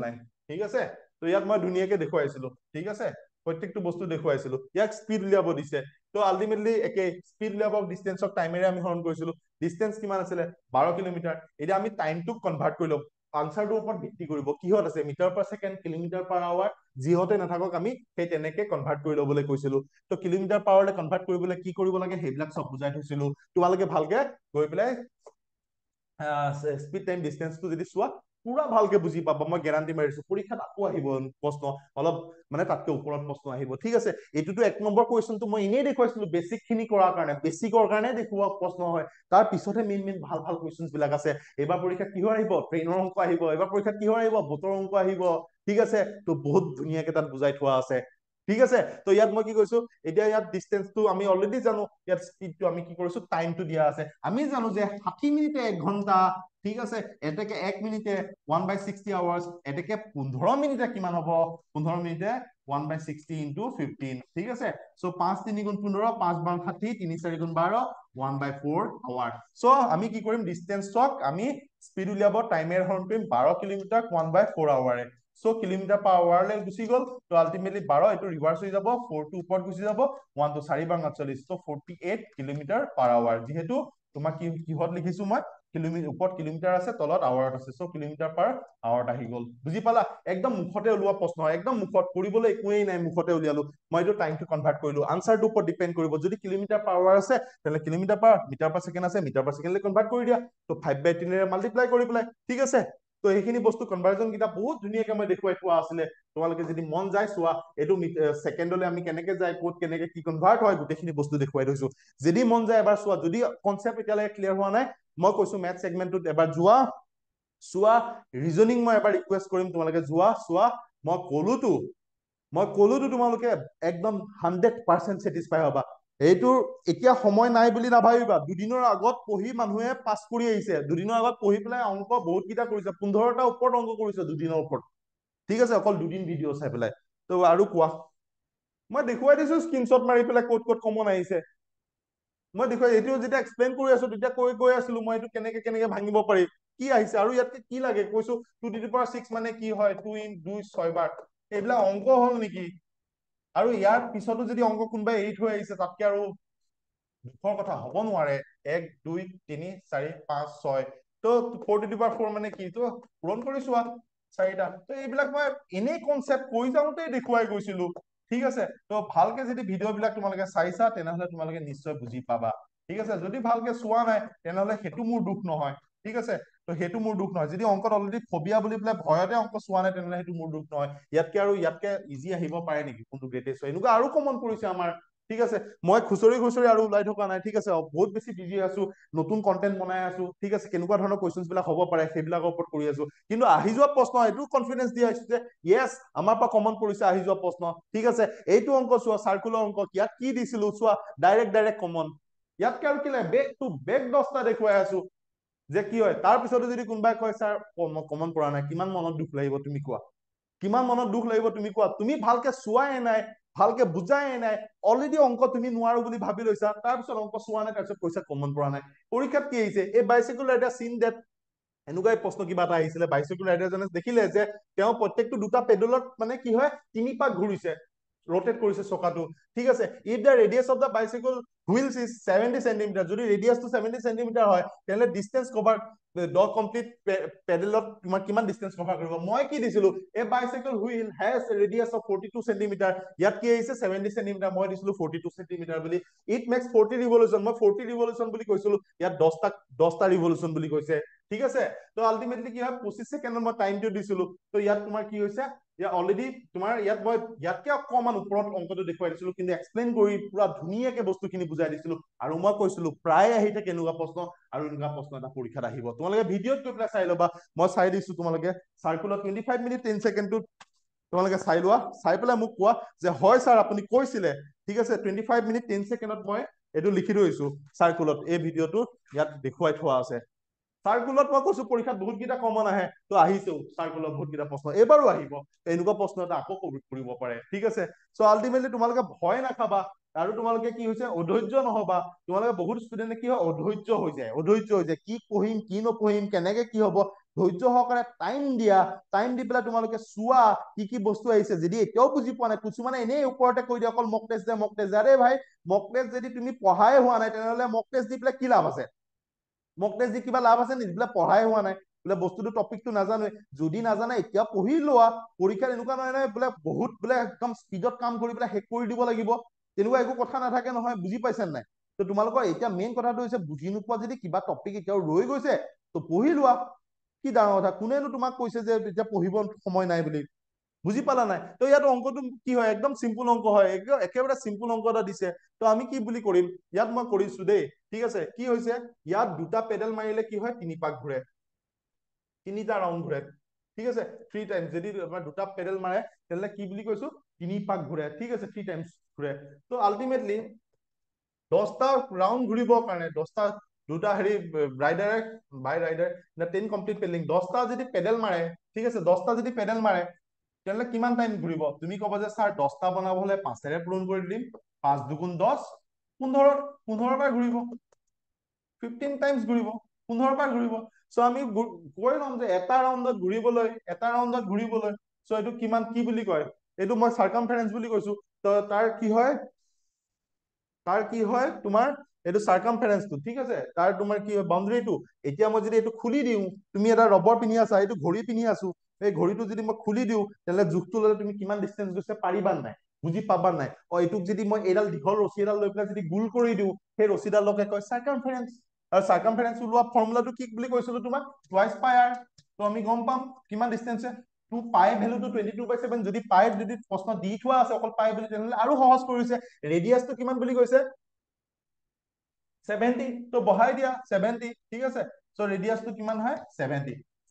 নাই ঠিক আছে তো ইয়াত মই ধুনীয়াকে দেখুৱাইছিলো ঠিক আছে প্ৰত্যেকটো বস্তু দেখুৱাইছিলো ইয়াক স্পীড উলিয়াব দিছে তো আলটিমেটলি একে স্পীড উলিয়াব ডিসটেন্সক টাইমেৰে আমি হৰণ কৰিছিলো ডিসটেন্স কিমান আছিলে 12 কিলোমিটাৰ এতিয়া আমি টাইমটোক কনভাৰ্ট কৰি লম আনসাৰটোৰ ওপৰত ভিত্তি কৰিব কিহত আছে metre per second kilometre per hour যিহতে নাথাকক আমি সেই তেনেকে কনভাৰ্ট কৰি ল'বলৈ কৈছিলো তো কিলোমিটাৰ পাৱাৰলে কনভাৰ্ট কৰিবলৈ কি কৰিব লাগে সেইবিলাক সব বুজাই থৈছিলো তোমালোকে ভালকে গৈ পেলাই স্পীড টাইম ডিসটেন্সটো যদি চোৱা পুৰা ভালকে বুজি পাবা মই গ্যাৰান্টি মাৰিছো পৰীক্ষাত আকৌ আহিব প্ৰশ্ন অলপ মানে তাতকে ওপৰত প্ৰশ্ন আহিব ঠিক আছে এইটোতো 1 নম্বৰ কুৱেশ্যনটো মই এনেই দেখুৱাইছিলো বেসিক খিনি কৰাৰ কাৰণে বেসিকৰ কাৰণে দেখুওৱা প্ৰশ্ন হয় তাৰ পিছতহে মেইন ভাল ভাল কুৱেশ্যনছ বিলাক আছে এবাৰ পৰীক্ষাত কিহৰ আহিব ট্ৰেইনৰ অংক আহিব এবাৰ পৰীক্ষাত কিহৰ আহিব বতৰ অংক আহিব ঠিক আছে তো বহুত ধুনীয়াকে তাত বুজাই থোৱা আছে ঠিক আছে তো ইয়াত মই কি কৈছো এতিয়া ইয়াত ডিসটেন্সটো আমি অলৰেডি জানো ইয়াত স্পীডটো আমি কি কৰিছো টাইমটো দিয়া আছে আমি জানো যে 60 মিনিটে 1 ঘন্টা ঠিক আছে এটাকে 1 মিনিটে 1/60 আৱাৰ্স এটাকে 15 মিনিটে কিমান হ'ব 15 মিনিটে 1/60 ইনটু 15 ঠিক আছে সো 5 3 গুণ 15 5 12 60 3 4 গুণ 12 1/4 আৱাৰ সো আমি কি কৰিম ডিসটেন্সক আমি স্পীড উলিয়াব টাইমেৰে হৰণ কৰিম 12 কিলোমিটাৰ 1/4 আৱাৰে সো কিলোমিটাৰ পাৰ আৱাৰলে গুচি গল তো আলটিমেটলি 12 এইটো ৰিভাৰ্স হৈ যাব 4 টু ওপৰত গুচি যাব 1 টু 4 বাৰ 49 তো 48 কিলোমিটাৰ পাৰ আৱাৰ যেহেতু তোমাক কিহত লিখিছো মই কিলোমিটাৰ ওপৰত কিলোমিটাৰ আছে তলত আৱাৰত আছে সো কিলোমিটাৰ পাৰ আৱাৰত আহি গল বুজি পালা একদম মুখতে ওলোৱা প্ৰশ্ন একদম মুখত কৰিবলৈ একোৱেই নাই মুখতে উলিয়ালো মই এইটো টাইমটো কনভাৰ্ট কৰিলো আনসাৰটোৰ ওপৰত ডিপেন্ড কৰিব যদি কিলোমিটাৰ পাৰ আৱাৰ আছে তেলে kilometre per metre per second আছে মিটাৰ পাৰ সেকেন্ডলে কনভাৰ্ট কৰি দিয়া তো 5/3 ৰে মাল্টিপ্লাই কৰি পেলাই ঠিক আছে তো এইখিনি বস্তু কনভাৰ্জন কিটা বহুত ধুনীয়াকে মই দেখুৱাই থোৱা আছিলে তোমালোকে যদি মন যায় চোৱা এইটো সেকেন্ডলে আমি কেনেকে যায় কোড কেনেকে কি কনভাৰ্ট হয় গোটেইখিনি বস্তু দেখুৱাই থৈছো যদি মন যায় এবাৰ চোৱা যদি কনসেপ্ট এতিয়ালৈকে ক্লিয়াৰ হোৱা নাই মই কৈছো মেথ সেগমেন্টত এবাৰ যোৱা চোৱা ৰিজনিং মই এবাৰ ৰিকুৱেষ্ট কৰিম তোমালোকে যোৱা চোৱা মই কলোতো তোমালোকে একদম 100% স্যাটিসফাই হবা এইটোৰ এতিয়া সময় নাই বুলি নাভাবিবা দুদিনৰ আগত পঢ়ি মানুহে পাছ কৰি আহিছে দুদিনৰ আগত পঢ়ি পেলাই অংক বহুত কিটা কৰিছে 15টা ওপৰত অংক কৰিছে দুদিনৰ ওপৰত ঠিক আছে অকল দুদিন ভিডিঅ চাই পেলাই তো আৰু কোৱা মই দেখুৱাই দিছো স্ক্ৰীনশ্বট মাৰি পেলাই ক'ত ক'ত কমন আহিছে মই দেখুৱাই এইটো যেতিয়া এক্সপ্লেইন কৰি আছো তেতিয়া কৈ আছিলো মই এইটো কেনেকে ভাঙিব পাৰি কি আহিছে আৰু ইয়াত কি লাগে কৈছো 2 টু দি পাৱাৰ 6 মানে কি হয় 2 ইন 2 6 বাৰ এইবিলাক অংক হল নেকি? আৰু ইয়াৰ পিছতো যদি অংক কোনোবাই এৰি থৈ আহিছে তাতকে আৰু দুখৰ কথা হব নোৱাৰে। 1 2 3 4 5 6 তো 4^4 মানে কি, তো পূৰণ কৰি চোৱা 4টা। তো এইবিলাক মই এনেই কনচেপ্ট কৈ যাওঁতেই দেখুৱাই গৈছিলো। ঠিক আছে, তো ভালকে যদি ভিডিঅ' বিলাক তোমালোকে চাইছা তেনেহলে তোমালোকে নিশ্চয় বুজি পাবা। ঠিক আছে, যদি ভালকে চোৱা নাই তেনেহলে সেইটো মোৰ দুখ নহয়। ঠিক আছে, তো সেইটো মোৰ দুখ নহয়। যদি অংকত অলৰেডি ফবিয়া বুলি পেলাই ভয়তে অংক চোৱা নাই তেনেহলে সেইটো মোৰ দুখ নহয়। ইয়াতকে ইজি আহিব পাৰে নেকি কোনটো গ্ৰেটেষ্ট হয়? এনেকুৱা আৰু কমন পৰিছে আমাৰ। ঠিক আছে, মই খুচৰি খুচৰি আৰু ওলাই থকা নাই। ঠিক আছে, বহুত বেছি বিজি আছো, নতুন কন্টেন্ট বনাই আছো। ঠিক আছে, কেনেকুৱা ধৰণৰ কুৱেশ্যনছ বিলাক হ'ব পাৰে সেইবিলাকৰ ওপৰত কৰি আছো। কিন্তু আহি যোৱা প্ৰশ্ন এইটো কনফিডেন্স দিয়া হৈছে যে য়েছ আমাৰ পৰা কমন পৰিছে আহি যোৱা প্ৰশ্ন। ঠিক আছে, এইটো অংক চোৱা, চাৰ্কুলাৰ অংক, ইয়াত কি দিছিলো চোৱা, ডাইৰেক্ট কমন। ইয়াতকে আৰু কি লাগে? বেক টু বেক 10টা দেখুৱাই আছো যে কি হয়। তাৰ পিছতো যদি কোনোবাই কয় ছাৰ কমন পৰা নাই, কিমান মনত দুখ লাগিব তুমি কোৱা? কিমান মনত দুখ লাগিব তুমি কোৱা? তুমি ভালকে চোৱাই নাই, ভালকে বুজাই নাই, অলৰেডি অংক তুমি নোৱাৰো বুলি ভাবি লৈছা, তাৰপিছত অংক চোৱা নাই, তাৰপিছত কৈছা কমন পৰা নাই। পৰীক্ষাত কি আহিছে? এই বাইচাইকেল ৰাইডাৰ চিন ডেট এনেকুৱাই প্ৰশ্ন কিবা এটা আহিছিলে। বাইচাইকেল ৰাইডাৰজনে দেখিলে যে তেওঁ প্ৰত্যেকটো দুটা পেডলত মানে কি হয় 3 পাক ঘূৰিছে, ৰোটেট কৰিছে চকাটো। ঠিক আছে, if the radius of the bicycle wheels is 70 centimetre, যদি ৰেডিয়াছটো 70 চেণ্টিমিটাৰ হয় তেনেহলে ডিষ্টেন্স কভাৰ দ কমপ্লিট পেডেলত তোমাৰ কিমান ডিষ্টেন্স কভাৰ কৰিব? মই কি দিছিলো? A bicycle wheel has radius of 42 centimetre. ইয়াত কি আহিছে? 70 চেণ্টিমিটাৰ, মই দিছিলো 42 চেণ্টিমিটাৰ বুলি। ইট মেক্স 40 ৰিভলিউচন, মই 40 ৰিভলিউচন বুলি কৈছিলো, ইয়াত 10টা ৰিভলিউচন বুলি কৈছে। ঠিক আছে, তো আলটিমেটলি কি হয় 25 ছেকেণ্ডত মই টাইমটো দিছিলো। তো ইয়াত তোমাৰ কি হৈছে? ইয়াত অলৰেডি তোমাৰ ইয়াত মই ইয়াতকে অকমান ওপৰত অংকটো দেখুৱাই দিছিলো, কিন্তু এক্সপ্লেইন কৰি পুৰা ধুনীয়াকে বস্তুখিনি বুজাই দিছিলো। আৰু মই কৈছিলো প্ৰায় আহি থাকে এনেকুৱা প্ৰশ্ন, আৰু এনেকুৱা প্ৰশ্ন এটা পৰীক্ষাত আহিব। তোমালোকে ভিডিঅ'ত গৈ পেলাই চাই ল'বা, মই চাই দিছো তোমালোকে চাৰ্কুলাৰ 25 মিনিট 10 ছেকেণ্ডটোত তোমালোকে চাই লোৱা, চাই পেলাই মোক কোৱা যে হয় ছাৰ আপুনি কৈছিলে। ঠিক আছে, 25 মিনিট 10 ছেকেণ্ডত মই এইটো লিখি থৈছো চাৰ্কুলত, এই ভিডিঅ'টো ইয়াত দেখুৱাই থোৱা আছে। চাৰ্কুলত মই কৈছো পৰীক্ষাত বহুতকেইটা কমন আহে, তো আহিছেও চাৰ্কুলত বহুতকেইটা প্ৰশ্ন, এইবাৰো আহিব। এনেকুৱা প্ৰশ্ন এটা আকৌ কৰিব পাৰে। ঠিক আছে, চ' আলটিমেটলি তোমালোকে ভয় নাখাবা, আৰু তোমালোকে কি হৈছে অধৈৰ্য নহবা। তোমালোকে বহুত ষ্টুডেণ্টে কি হয় অধৈৰ্য হৈ যায়, কি পঢ়িম কি নপঢ়িম, কেনেকে কি হব। ধৈৰ্য সহকাৰে টাইম দিয়া, টাইম দি পেলাই তোমালোকে চোৱা কি কি বস্তু আহিছে। যদি এতিয়াও বুজি পোৱা নাই, কিছুমানে এনেই ওপৰতে কৈ দিয়ে অকল মক টেষ্ট দে। আৰে ভাই, মক টেষ্ট যদি তুমি পঢ়াই হোৱা নাই তেনেহলে মক টেষ্ট দি পেলাই কি লাভ আছে? মক টেষ্ট দি কিবা লাভ আছে নেকি? বোলে পঢ়াই হোৱা নাই, বোলে বস্তুটো টপিকটো নাজানোৱে। যদি নাজানে এতিয়া পঢ়ি লোৱা, পৰীক্ষাত এনেকুৱা নহয় বোলে বহুত বোলে একদম স্পীডত কাম কৰি পেলাই শেষ কৰি দিব লাগিব, তেনেকুৱা একো কথা নাথাকে নহয়। বুজি পাইছে নাই? তো তোমালোকৰ এতিয়া মেইন কথাটো হৈছে বুজি নোপোৱা যদি কিবা টপিক এতিয়াও ৰৈ গৈছে তো পঢ়ি লোৱা। কি ডাঙৰ কথা, কোনেনো তোমাক কৈছে যে এতিয়া পঢ়িব সময় নাই বুলি? বুজি পালা নাই? তো ইয়াত অংকটো কি হয়, একদম চিম্পুল অংক হয়, একেবাৰে চিম্পুল অংক এটা দিছে। তো আমি কি বুলি কৰিম? ইয়াত মই কৰিছো দেই। ঠিক আছে, কি হৈছে ইয়াত দুটা পেডেল মাৰিলে কি হয় 3 পাক ঘূৰে, 3টা ৰাউণ্ড ঘূৰে। ঠিক আছে, 3 টাইমছ। যদি আমাৰ দুটা পেডেল মাৰে তেনেহলে কি বুলি কৈছো? 3 পাক ঘূৰে। ঠিক আছে, 3 টাইমছ ঘূৰে। তো আলটিমেটলি 10টা ৰাউণ্ড ঘূৰিবৰ কাৰণে 10টা দুটা হেৰি ৰাইডাৰে 10 কমপ্লিট পেডেলিং 10টা যদি পেডেল মাৰে, ঠিক আছে, 10টা যদি পেডেল মাৰে তেনেহলে কিমান টাইম ঘূৰিব? তুমি ক'বা যে ছাৰ 10টা বনাব হলে 5ৰে পূৰণ কৰি দিম, 5 দুগুণ 10, 15 বাৰ ঘূৰিব, 15 টাইমছ ঘূৰিব, 15 বাৰ ঘূৰিব। চ' আমি কৈ ল'ম যে এটা ৰাউণ্ডত ঘূৰিবলৈ চ' এইটো কিমান কি বুলি কয়? এইটো মই চাৰ্কামফাৰেন্স বুলি কৈছো। তো তাৰ কি হয় তোমাৰ এইটো চাৰ্কামফাৰেন্সটো। ঠিক আছে, তাৰ তোমাৰ কি হয় বাউণ্ডেৰীটো। এতিয়া মই যদি এইটো খুলি দিওঁ, তুমি এটা ৰবৰ পিন্ধি আছা, এইটো ঘড়ী পিন্ধি আছো, এই ঘড়ীটো যদি মই খুলি দিওঁ তেনেহলে জোখটো ল'লে তুমি কিমান ডিষ্টেন্স গৈছে পাৰিবা নাই? বুজি পাবা নাই? এইটোক যদি মই এইডাল দীঘল ৰছী এডাল লৈ পেলাই যদি গোল কৰি দিওঁ, সেই ৰছীডালকে কয় চাৰ্কামফাৰেন্স। আৰু চাৰ্কামফাৰেন্স ওলোৱা ফৰ্মুলাটো কি বুলি কৈছিলো তোমাক? টুৱাইচ পাই আৰ। তো আমি গম পাম কিমান ডিষ্টেন্স আছে। পাই ভেলুটো 22/7, যদি পাই যদি প্ৰশ্ন দি থোৱা আছে অকল পাই বুলি, তেনেহলে আৰু সহজ কৰিছে। ৰেডিয়াছটো কিমান বুলি কৈছে? 70, তো বহাই দিয়া 70। ঠিক আছে, চ' ৰেডিয়াছটো কিমান হয়?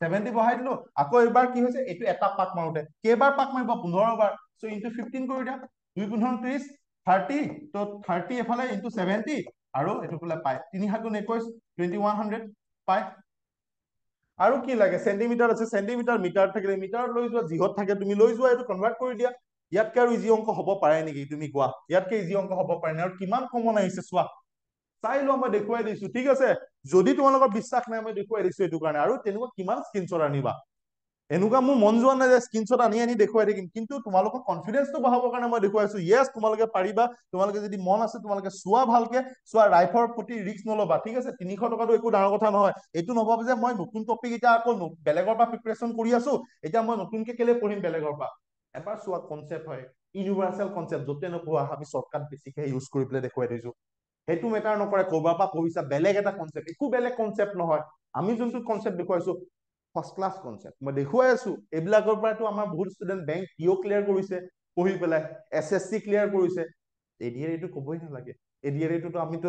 70 বহাই দিলো। আকৌ এবাৰ কি হৈছে, এইটো এটা পাক মাৰোতে কেইবাৰ পাক মাৰিব? 15 বাৰ। চ' ইনটু 15 কৰি দিয়া, 2×15 30, 30, তো 30 এফালে ইনটু 70, আৰু এইটো ফালে পাই 3 × 7 = 21, 2100 পাই। আৰু কি লাগে? চেণ্টিমিটাৰ আছে, চেণ্টিমিটাৰ, মিটাৰ থাকিলে মিটাৰত লৈ যোৱা, যিহত থাকে তুমি লৈ যোৱা, এইটো কনভাৰ্ট কৰি দিয়া। ইয়াতকে আৰু ইজি অংক হ'ব পাৰে নেকি? তুমি কোৱা, ইয়াতকে ইজি অংক হ'ব পাৰে নে? আৰু কিমান কমন আহিছে চোৱা, চাই লোৱা, মই দেখুৱাই দিছো। ঠিক আছে, যদি তোমালোকৰ বিশ্বাস নাই মই দেখুৱাই দিছো এইটো কাৰণে। আৰু তেনেকুৱা কিমান স্ক্ৰীনশ্বট আনিবা? এনেকুৱা মোৰ মন যোৱা নাই যে স্ক্ৰীনশ্বট আনি আনি দেখুৱাই থাকিম, কিন্তু তোমালোকৰ কনফিডেন্সটো বঢ়াবৰ কাৰণে মই দেখুৱাইছো। য়েছ, তোমালোকে পাৰিবা, তোমালোকে যদি মন আছে তোমালোকে চোৱা, ভালকে চোৱা, ৰাইফৰ প্ৰতি ৰিস্ক নল'বা, ঠিক আছে। 300 টকাটো একো ডাঙৰ কথা নহয়। এইটো নভাবো যে মই নতুন টপিক এতিয়া আকৌ বেলেগৰ পৰা প্ৰিপাৰেচন কৰি আছো, এতিয়া মই নতুনকে কেলে পঢ়িম বেলেগৰ পৰা। এবাৰ চোৱা, কনচেপ্ট হয়, ইউনিভাৰ্চেল কনচেপ্ট, য'তে নোপোৱা আমি শ্বৰ্টকাট বেছিকে ইউজ কৰি পেলাই দেখুৱাই দিছো। সেইটো মেটাৰ নকৰে ক'ৰবাৰ পৰা পঢ়িছা, বেলেগ এটা কনচেপ্ট, একো বেলেগ কনচেপ্ট নহয়। আমি যোনটো কনচেপ্ট দেখুৱাইছো ফাৰ্ষ্ট ক্লাছ কনচেপ্ট মই দেখুৱাই আছো। এইবিলাকৰ পৰাতো আমাৰ বহুত ষ্টুডেণ্ট বেংক পিঅ ক্লিয়াৰ কৰিছে পঢ়ি পেলাই, SSC ক্লিয়াৰ কৰিছে। এডিআৰইটো ক'বই নালাগে। এডিআৰইটোতো আমিতো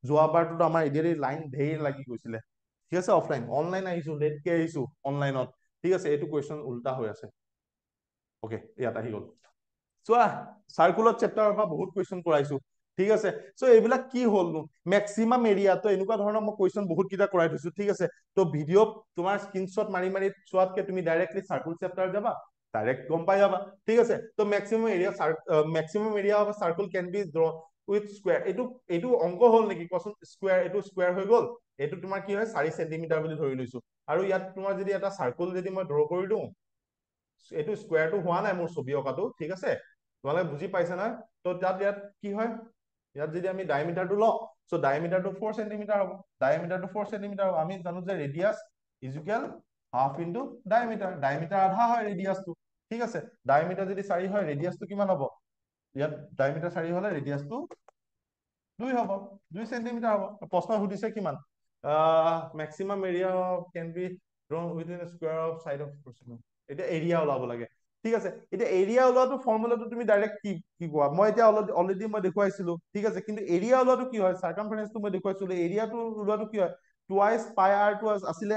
যোৱাবাৰতো আমাৰ এডিআৰই লাইন ধেৰ লাগি গৈছিলে, ঠিক আছে। অফলাইন, অনলাইন আহিছো, লেটকে আহিছো অনলাইনত, ঠিক আছে। এইটো কুৱেশ্যন উল্টা হৈ আছে। অকে, ইয়াত আহি গ'ল। চোৱা, চাৰ্কুলাৰ চেপ্টাৰৰ পৰা বহুত কুৱেশ্যন কৰাইছো, ঠিক আছে। চ' এইবিলাক কি হ'লনো, মেক্সিমাম এৰিয়াটো এনেকুৱা ধৰণৰ মই কুৱেশ্যন বহুত কেইটা কৰাই থৈছো, ঠিক আছে। ত' ভিডিঅ' তোমাৰ স্ক্ৰীনশ্বট মাৰি মাৰি চোৱাতকে তুমি ডাইৰেক্টলি চাৰ্কুল চেপ্টাৰ যাবা, ডাইৰেক্ট গম পাই যাবা, ঠিক আছে। ত' maximum area of circle can be draw with square. এইটো অংক হ'ল নেকি কোৱাচোন? স্কুৱেৰ, এইটো স্কুৱেৰ হৈ গ'ল, এইটো তোমাৰ কি হয় 4 চেণ্টিমিটাৰ বুলি ধৰি লৈছো। আৰু ইয়াত তোমাৰ যদি এটা চাৰ্কুল যদি মই ড্ৰ কৰি দিওঁ, এইটো স্কুৱেৰটো হোৱা নাই মোৰ ছবি অঁকাটো, ঠিক আছে। তোমালোকে বুজি পাইছা নহয়? ত' ইয়াত কি হয়, ইয়াত যদি আমি ডায়মিটাৰটো লওঁ, চ' ডায়মিটাৰটো 4 চেণ্টিমিটাৰ হ'ব, ডায়মিটাৰটো 4 চেণ্টিমিটাৰ হ'ব। আমি জানো যে radius equal half into diameter, diameter আধা হয় ৰেডিয়াছটো, ঠিক আছে। ডায়মিটাৰ যদি 4 হয়, ৰেডিয়াছটো কিমান হ'ব? ইয়াত ডায়মিটাৰ 4 হলে ৰেডিয়াছটো 2 হ'ব, 2 চেণ্টিমিটাৰ হ'ব। প্ৰশ্ন সুধিছে কিমান, maximum area can be drawn within square of side of প্ৰশ্ন। এতিয়া এৰিয়া ওলাব লাগে, ঠিক আছে। এতিয়া এৰিয়া ওলোৱাটো ফৰ্মুলাটো তুমি ডাইৰেক্ট কি কোৱা, মই এতিয়া অলৰেডি মই দেখুৱাইছিলো, ঠিক আছে। কিন্তু এৰিয়া ওলোৱাটো কি হয়, চাৰ্কামফাৰেন্সটো মই দেখুৱাইছিলো, এৰিয়াটো ওলোৱাটো কি হয়, টুৱাইচ পাই আৰটো আছিলে,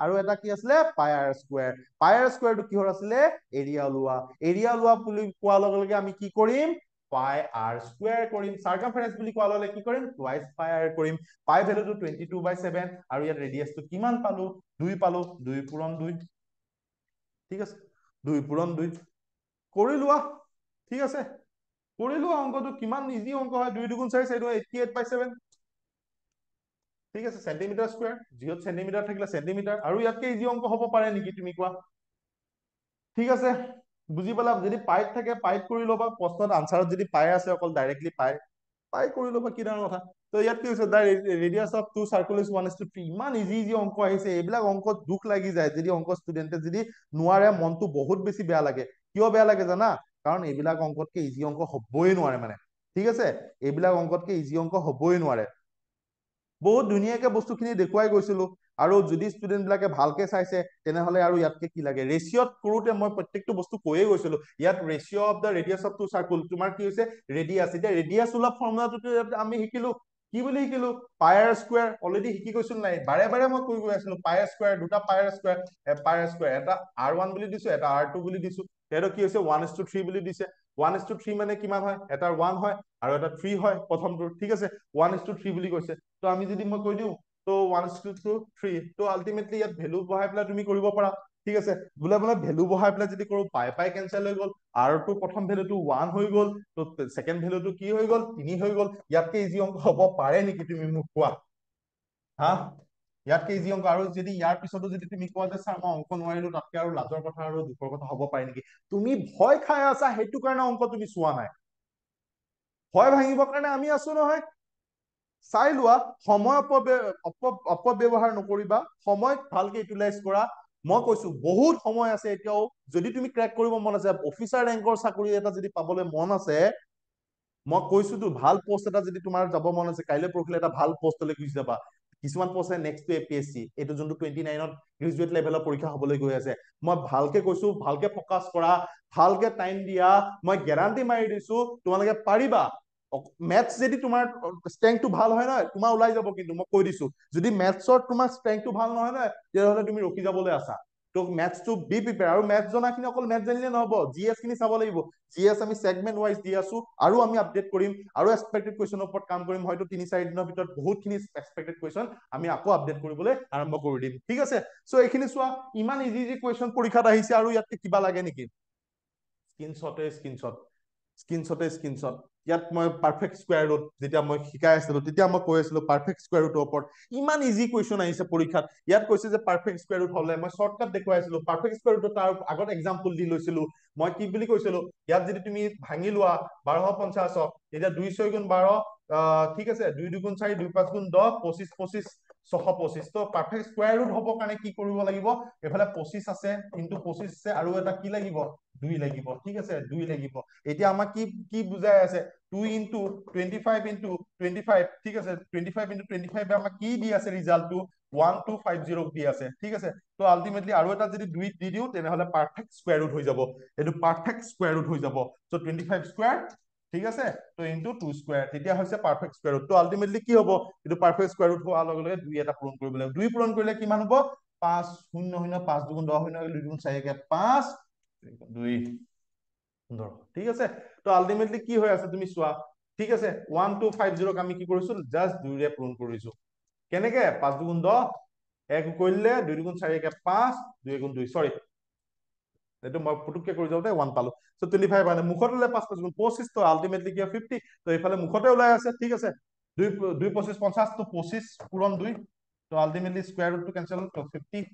আৰু এটা কি আছিলে, পাই আৰ স্কুৱেৰ। পাই আৰ স্কুৱেৰটো কিহৰ আছিলে, এৰিয়া ওলোৱা। এৰিয়া ওলোৱা বুলি কোৱাৰ লগে লগে আমি কি কৰিম, পাই আৰ স্কুৱেৰ কৰিম। চাৰ্কামফাৰেন্স বুলি কোৱাৰ লগে লগে কি কৰিম, টুৱাইচ পাই আৰ কৰিম। পাই ভেলুটো 22/7, আৰু ইয়াত ৰেডিয়াছটো কিমান পালো, 2 পালো, 2 পূৰণ 2, ঠিক আছে। 2 পূৰণ 2 কৰি লোৱা, ঠিক আছে। কৰি লোৱা, অংকটো কিমান ইজি অংক হয়, 2 2 4 4 88/7, ঠিক আছে। চেণ্টিমিটাৰ স্কুৱেৰ, যিহত চেণ্টিমিটাৰ থাকিলে চেণ্টিমিটাৰ। আৰু ইয়াতকে ইজি অংক হ'ব পাৰে নেকি, তুমি কোৱা? ঠিক আছে, বুজি পালা? যদি পাইত থাকে পাইত কৰি ল'বা, প্ৰশ্নত আনচাৰত যদি পাই আছে অকল ডাইৰেক্টলি পাই কৰি ল'বা, কি ডাঙৰ কথা। তো ইয়াত কি হৈছে, the radius of two circle is 1:3। ইমান ইজি অংক আহিছে, এইবিলাক অংকত দুখ লাগি যায় যদি অংক ষ্টুডেণ্টে যদি নোৱাৰে, মনটো বহুত বেছি বেয়া লাগে। কিয় বেয়া লাগে জানা? কাৰণ এইবিলাক অংকতকে ইজি অংক হবই নোৱাৰে মানে, ঠিক আছে। এইবিলাক অংকতকে ইজি অংক হবই নোৱাৰে। বহুত ধুনীয়াকে বস্তুখিনি দেখুৱাই গৈছিলো, আৰু যদি ষ্টুডেণ্ট বিলাকে ভালকে চাইছে তেনেহলে আৰু ইয়াতকে কি লাগে। ৰেচিঅত কৰোতে মই প্ৰত্যেকটো বস্তু কৈয়ে গৈছিলো। ইয়াত ratio of the radius of two circle, তোমাৰ কি হৈছে ৰেডিয়াছ। এতিয়া ৰেডিয়াছ ওলোৱা ফৰ্মুলাটো আমি শিকিলো, কি বুলি শিকিলো, পাই আৰ স্কুৱেৰ। অলৰেডি শিকি গৈছিলো নাই, বাৰে বাৰে মই কৈ গৈ আছিলো, পাই আৰ স্কুৱেৰ, দুটা পাই আৰ স্কুৱেৰ, পাই আৰ স্কুৱেৰ, এটা R1 বুলি দিছো, এটা R2 বুলি দিছো। সেইটো কি হৈছে 1:3 বুলি দিছে। 1:3 মানে কিমান হয়, এটা 1 হয় আৰু এটা 3 হয় প্ৰথমটো, ঠিক আছে। 1:3 বুলি কৈছে, তো আমি যদি মই কৈ দিওঁ, তো 1:3, তো আলটিমেটলি ইয়াত ভেলু বহাই পেলাই তুমি কৰিব পাৰা, ঠিক আছে। বোলে ভেলু বহাই পেলাই যদি কৰো, পাই কেনচেল হৈ গ'ল, R2 প্ৰথম ভেলুটো 1 হৈ গ'ল, তো ছেকেণ্ড ভেলুটো কি হৈ গ'ল, 3 হৈ গ'ল। ইয়াতকে ইজি অংক হ'ব পাৰে নেকি, তুমি মোক কোৱা? হা, ইয়াতকে ইজি অংক? আৰু যদি ইয়াৰ পিছতো যদি তুমি কোৱা যে ছাৰ মই অংক নোৱাৰিলো, তাতকে আৰু লাজৰ কথা আৰু দুখৰ কথা হ'ব পাৰে নেকি? তুমি ভয় খাই আছা, সেইটো কাৰণে অংক তুমি চোৱা নাই। ভয় ভাঙিবৰ কাৰণে আমি আছো নহয়। চাই লোৱা, সময় অপব্যৱহাৰ নকৰিবা, সময় ভালকে ইউটিলাইজ কৰা। মই কৈছো বহুত সময় আছে এতিয়াও। যদি তুমি ক্ৰেক কৰিব মন আছে, অফিচাৰ ৰেংকৰ চাকৰি এটা যদি পাবলৈ মন আছে, মই কৈছোতো ভাল পোষ্ট এটা যদি তোমাৰ যাব মন আছে, কাইলৈ পৰহিলে এটা ভাল পোষ্টলৈ গুচি যাবা। কিছুমান পোষ্ট নেক্সট APSC, এইটো যোনটো 29ত গ্ৰেজুৱেট লেভেলৰ পৰীক্ষা হবলৈ গৈ আছে। মই ভালকে কৈছো, ভালকে ফকাচ কৰা, ভালকে টাইম দিয়া। মই গেৰাণ্টি মাৰি দিছো তোমালোকে পাৰিবা। মেথছ যদি তোমাৰ ষ্ট্ৰেংথটো ভাল হয় নহয়, তোমাৰ ওলাই যাব। কিন্তু মই কৈ দিছো, যদি মেথছত তোমাৰ ষ্ট্ৰেংথটো ভাল নহয় নহয়, তেতিয়াহ'লে তুমি ৰখি যাবলৈ আছা। তো মেথছটো বি প্ৰিপেয়াৰ। আৰু মেথছ জনাখিনি অকল মেথছ জানিলে নহব, GS খিনি চাব লাগিব। GS আমি সেগমেন্ট ৱাইজ দি আছো, আৰু আমি আপডেট কৰিম, আৰু এক্সপেক্টেড কুৱেশ্যনৰ ওপৰত কাম কৰিম। হয়তো 3-4 দিনৰ ভিতৰত বহুতখিনি এক্সপেক্টেড কুৱেশ্যন আমি আকৌ আপডেট কৰিবলৈ আৰম্ভ কৰি দিম, ঠিক আছে। চ' এইখিনি চোৱা, ইমান ইজি ইজি কুৱেশ্যন পৰীক্ষাত আহিছে, আৰু ইয়াতকে কিবা লাগে নেকি? স্ক্ৰীনশ্বটে স্ক্ৰীনশ্বট, স্ক্ৰীনশ্বটে স্ক্ৰীনশ্বট, ইয়াত মই পাৰফেক্ট স্কোয়াৰ ৰুট যেতিয়া মই শিকাই আছিলো তেতিয়া মই কৈ আছিলো পাৰফেক্ট স্কোয়াৰ ৰুটৰ ওপৰত ইমান ইজি কুৱেশ্যন আহিছে পৰীক্ষাত ইয়াত কৈছে যে পাৰফেক্ট স্কোয়াৰ ৰুট হলে মই শৰ্টকাট দেখুৱাইছিলো পাৰফেক্ট স্কোয়াৰ ৰুট তাৰ আগত এক্সাম্পল দি লৈছিলো মই কি বুলি কৈছিলো ইয়াত যদি তুমি ভাঙি লোৱা 1250 তেতিয়া 2 6 গুণ 12 ঠিক আছে 2 2 গুণ 4 2 5 গুণ 10 25 25 625 তো পাৰফেক্ট স্কোয়াৰ ৰুট হবৰ কাৰণে কি কৰিব লাগিব এফালে 25 আছে ইনটু 25 আছে আৰু এটা কি লাগিব 2 লাগিব ঠিক আছে 2 লাগিব এতিয়া আমাক কি কি বুজাই আছে 2 ইনটু 25 ইনটু 25 ঠিক আছে 25 ইনটু 25 আমাক কি দি আছে ৰিজাল্টটো 1250 দি আছে ঠিক আছে তো আলটিমেটলি আৰু এটা যদি 2 দি দিও তেনেহলে পাৰফেক্ট স্কোয়াৰ ৰুট হৈ যাব এটো পাৰফেক্ট স্কোয়াৰ ৰুট হৈ যাব সো 25 স্কোয়াৰ ঠিক আছে তো ইনটু 2 স্কোয়াৰ তেতিয়া হৈছে পাৰফেক্ট স্কোয়াৰ ৰুট তো আলটিমেটলি কি হ'ব এটো পাৰফেক্ট স্কোয়াৰ ৰুট হোৱাৰ লগে লগে 2 এটা পূৰণ কৰিব লাগিব 2 পূৰণ কৰিলে কিমান হ'ব 5 0 0 5 2 10 0 2 গুণ 4 5 2 15 ঠিক আছে তো আলটিমেটলি কি হৈ আছে তুমি চোৱা ঠিক আছে 1250 আমি কি কৰিছো জাস্ট 2 ৰে পূৰণ কৰিছো কেনেকে 5 2 গুণ 10 1 কৰিলে 2 গুণ 4 5 2 গুণ 2 সৰি এটো মই পুটুককে কৰি যাওতে 1 পালো সো 25 মানে মুখত ওলাই 5 5 গুণ 25 তো আলটিমেটলি কি 50 তো এইফালে মুখতে ওলাই আছে ঠিক আছে 2 2 25 50 তো 25 পূৰণ 2 তো আলটিমেটলি স্কয়াৰ ৰুটটো কেনসেল তো 50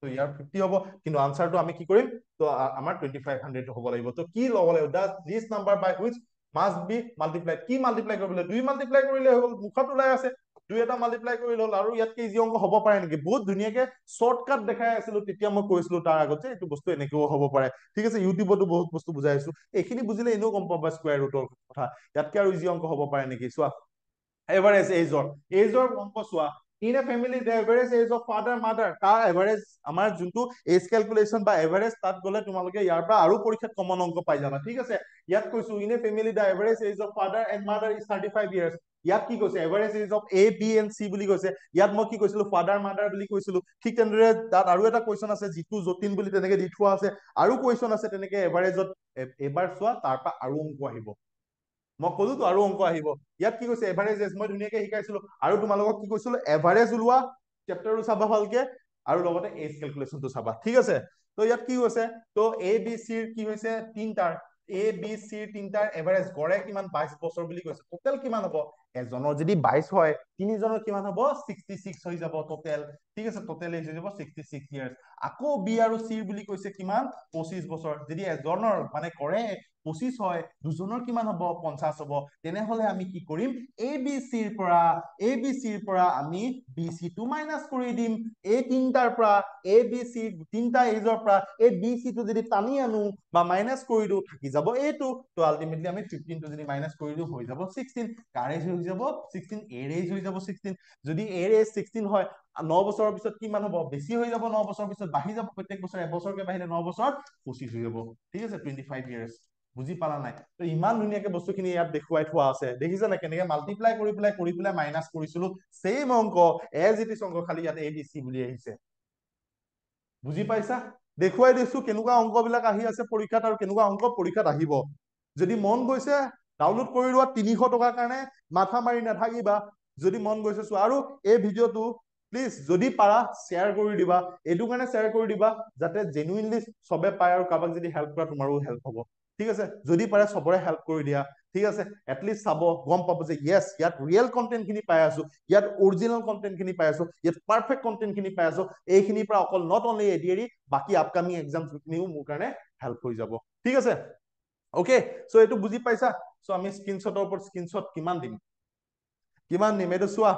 তো ইয়াৰ 50 হ'ব কিন্তু আনসাৰটো আমি কি কৰিম তো আমাৰ 2500 হ'ব লাগিব তো কি লব লাগিব does this number by which must be multiplied কি মাল্টিপ্লাই কৰিবলৈ 2 মাল্টিপ্লাই কৰিলে হৈ গল মুখত ওলাই আছে 2 এটা মাল্টিপ্লাই কৰি লল আৰু ইয়াতকে ইজি অংক হ'ব পাৰে নেকি বহুত ধুনীয়াকে শৰ্টকাট দেখাই আছিলো তেতিয়া মই কৈছিলো তাৰ আগত যে এইটো বস্তু এনেকেও হ'ব পাৰে ঠিক আছে ইউটিউবতো বহুত বস্তু বুজাইছো এইখিনি বুজিলে এনেও গম পাবা স্কয়াৰ ৰুটৰ কথা ইয়াতকে আৰু ইজি অংক হ'ব পাৰে নেকি চোৱা এভাৰেজ এজৰ অংক চোৱা in a family the average age of father mother তাৰ এভাৰেজ আমাৰ যোনটো এজ ক্যালকুলেশন বা এভাৰেজ তাত গলে তোমালোকে ইয়াৰ পৰা আৰু পৰীক্ষাত কমন অংক পাই যাবা ঠিক আছে ইয়াত কৈছো in a family the average age of father and mother is 35 years ইয়াত কি কৈছে average age of A B and C বুলি কৈছে ইয়াত মই কি কৈছিলো ফাদাৰ মাদাৰ বুলি কৈছিলো ঠিক তেনেদৰে তাত আৰু এটা কোৱেশ্চন আছে জিতু যতীন বুলি তেনেকে দি থোৱা আছে আৰু কোৱেশ্চন আছে তেনেকে এভাৰেজত এবাৰ চোৱা তাৰ পৰা আৰু অংক আহিব মই কলো তো আৰু অংক আহিব ইয়াত কি কৈছে এভাৰেজ এজ মই ধুনীয়াকে শিকাইছিলো আৰু তোমালোকক কি কৈছিলো এভাৰেজ ওলোৱা চেপ্টাৰটো চাবা ভালকে আৰু লগতে এজ ক্যালকুলেশনটো চাবা ঠিক আছে তো ইয়াত কি হৈছে তো এ বি সি কি হৈছে তিনটাৰ এ বি সি তিনটাৰ এভাৰেজ গড়ে কিমান 22 বছৰ বুলি কৈছে টোটেল কিমান হ'ব এজনৰ যদি 22 হয় তিনিজনৰ কিমান হ'ব 66 হৈ যাব টোটেল ঠিক আছে টোটেল এজ হৈ যাব 66 ইয়াৰ্স আকৌ বি আৰু সি বুলি কৈছে কিমান 25 বছৰ যদি এজনৰ মানে গড়ে 25 হয় দুজনৰ কিমান হ'ব 50 হ'ব তেনেহলে আমি কি কৰিম এ বি সিৰ পৰা আমি বি সি টো মাইনাস কৰি দিম এই তিনটাৰ পৰা এ বি সি তিনটা এজৰ পৰা এই বি সি টো যদি টানি আনো বা মাইনাস কৰি দিও থাকি যাব এইটো তো আলটিমেটলি আমি 15 টো যদি মাইনাস কৰি দিও হৈ যাব 16 কাৰ এজ হৈ যাব 16 এৰ এজ হৈ যাব 16 যদি এৰ এজ 16 হয় 9 বছৰৰ পিছত কিমান হ'ব বেছি হৈ যাব 9 বছৰৰ পিছত বাঢ়ি যাব প্ৰত্যেক বছৰ এবছৰকে বাঢ়িলে 9 বছৰ 25 হৈ যাব ঠিক আছে 25 ইয়াৰ্স বুজি পালা নাই তো ইমান ধুনীয়াকে বস্তুখিনি ইয়াত দেখুৱাই থোৱা আছে দেখিছা না কেনেকে মাল্টিপ্লাই কৰি পেলাই মাইনাস কৰিছিলো সেম অংক এজ ইট ইজ অংক খালি ইয়াত এ বি সি বুলি আহিছে বুজি পাইছা দেখুৱাই দিছো কেনেকুৱা অংক বিলাক আহি আছে পৰীক্ষাত আৰু কেনেকুৱা অংক পৰীক্ষাত আহিব যদি মন গৈছে ডাউনলোড কৰি লোৱা 300 টকাৰ কাৰণে মাথা মাৰি নাথাকিবা যদি মন গৈছে চোৱা আৰু এই ভিডিঅটো প্লিজ যদি পাৰা শ্বেয়াৰ কৰি দিবা এইটো কাৰণে শ্বেয়াৰ কৰি দিবা যাতে জেনুইনলি সবে পায় আৰু কাবাক যদি হেল্প কৰা তোমাৰো হেল্প হ'ব ঠিক আছে যদি পাৰে সবৰে হেল্প কৰি দিয়া ঠিক আছে এটলিষ্ট চাব গম পাব যে ইয়েস ইয়াত ৰিয়েল কন্টেন্ট খিনি পাই আছো ইয়াত অৰিজিনাল কন্টেন্ট খিনি পাই আছো ইয়াত পাৰফেক্ট কন্টেন্ট খিনি পাই আছো এইখিনিৰ পৰা অকল নট অনলি এডিআৰি বাকি আপকামিং এক্সামছ খিনিও মোৰ কাৰণে হেল্প হৈ যাব ঠিক আছে ওকে সো এইটো বুজি পাইছা সো আমি স্ক্ৰিনশ্বটৰ ওপৰত স্ক্ৰিনশ্বট কিমান দিম এইটো চোৱা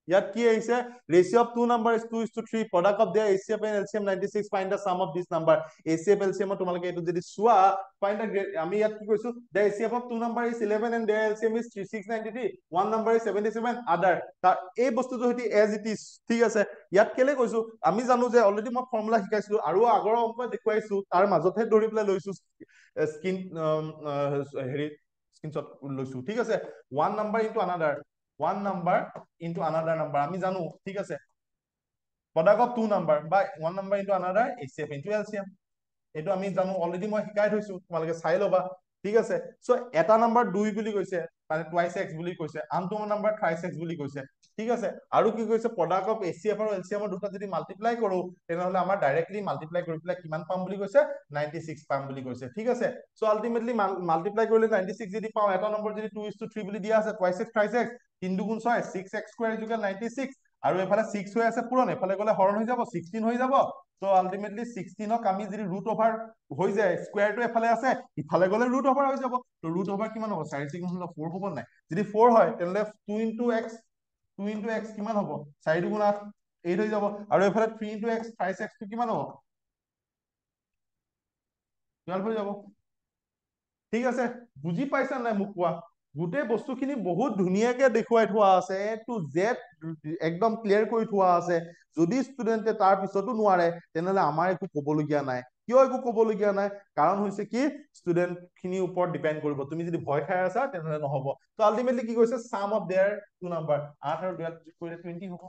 ইয়াত কি আহিছে ratio of two number is 2:3 product of their HCF and LCM 96 find the sum of this number HCF LCM তোমালোকে এইটো যদি চোৱা find the আমি ইয়াত কি কৈছো the HCF of two number is 11 and their LCM is 693 one number is 77 other তাৰ এই বস্তুটো হতি as it is ঠিক আছে ইয়াত কেলে কৈছো আমি জানো যে অলৰেডি মই ফৰ্মুলা শিকাইছিলো আৰু আগৰ অংক দেখুৱাইছো তাৰ মাজতহে ধৰি পেলাই লৈছো হেৰি স্ক্ৰিনশ্বট লৈছো ঠিক আছে one number into another number আমি জানো ঠিক আছে product of two number by one number into another HCF into LCM এইটো আমি জানো অলৰেডি মই শিকাই থৈছো তোমালোকে চাই লবা ঠিক আছে সো এটা নাম্বাৰ 2 বুলি কৈছে মানে টুৱাইচ এক্স বুলি কৈছে, আনটো নাম্বাৰ থ্ৰাইচ এক্স বুলি কৈছে, ঠিক আছে। আৰু কি কৈছে, প্ৰডাক্ট অফ এচিএফ আৰু এলচিএমৰ দুটা যদি মাল্টিপ্লাই কৰো তেনেহলে আমাৰ ডাইৰেক্টলি মাল্টিপ্লাই কৰি পেলাই কিমান পাম বুলি কৈছে, 96 পাম বুলি কৈছে, ঠিক আছে। চ' আল্টিমেটলি মাল্টিপ্লাই কৰিলে 96 যদি পাওঁ, এটা নম্বৰ যদি 2:3 বুলি দিয়া আছে, টুৱাইচ এক্স থ্ৰাইচ এক্স, 3 2 গুণ 6, 6x স্কোয়াৰ ইকুৱেল 96, আৰু এফালে 6 হৈ আছে পূৰণ, এফালে গলে হৰণ হৈ যাব, 16 হৈ যাব। চ' আল্টিমেটলি 16ক আমি যদি ৰুট অভাৰ হৈ যায়, স্কোয়াৰটো এফালে আছে, ইফালে গলে ৰুট অভাৰ হৈ যাব। তো ৰুট অভাৰ কিমান হ'ব, 4 4 4 হ'ব নাই? যদি 4 হয় তেনেহলে 2 ইনটু এক্স কিমান হ'ব, 4 2 গুণ 8, 8 হৈ যাব। আৰু এইফালে 3 ইনটু এক্স থ্ৰাইচ এক্সটো কিমান হ'ব, 12 হৈ যাব। ঠিক আছে, বুজি পাইছা নাই মোক কোৱা? গোটেই বস্তুখিনি বহুত ধুনীয়াকে দেখুৱাই থোৱা আছে, এ টু জেড একদম ক্লিয়াৰ কৰি থোৱা আছে। যদি ষ্টুডেণ্টে তাৰ পিছতো নোৱাৰে তেনেহলে আমাৰ একো কবলগীয়া নাই। কিয় একো কবলগীয়া নাই? কাৰণ হৈছে কি, ষ্টুডেণ্ট খিনিৰ ওপৰত ডিপেণ্ড কৰিব। তুমি যদি ভয় খাই আছা তেনেহলে নহব। তো আল্টিমেটলি কি কৈছে, চাম অফ দেয়াৰ টু নাম্বাৰ, 8 আৰু 12 কৰিলে 20 হ'ব।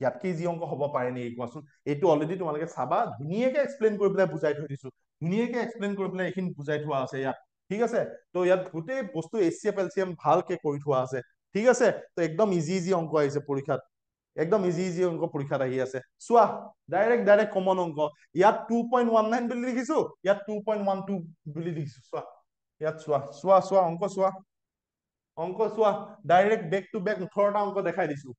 ইয়াতকে যি অংক হ'ব পাৰে নেকি কোৱাচোন? এইটো অলৰেডি তোমালোকে চাবা, ধুনীয়াকে এক্সপ্লেইন কৰি পেলাই বুজাই থৈ দিছো, ধুনীয়াকে এক্সপ্লেইন কৰি পেলাই এইখিনি বুজাই থোৱা আছে ইয়াত, ঠিক আছে। তো ইয়াত গোটেই বস্তু এচিএফ এলচিএম ভালকে কৰি থোৱা আছে, ঠিক আছে। তো একদম ইজি ইজি অংক আহিছে পৰীক্ষাত, একদম ইজি ইজি অংক পৰীক্ষাত আহি আছে। চোৱা, ডাইৰেক্ট কমন অংক। ইয়াত 2.19 বুলি লিখিছো, ইয়াত 2.12 বুলি লিখিছো। চোৱা ইয়াত, চোৱা চোৱা চোৱা অংক চোৱা, অংক চোৱা, ডাইৰেক্ট বেক টু বেক 18টা অংক দেখাই দিছো,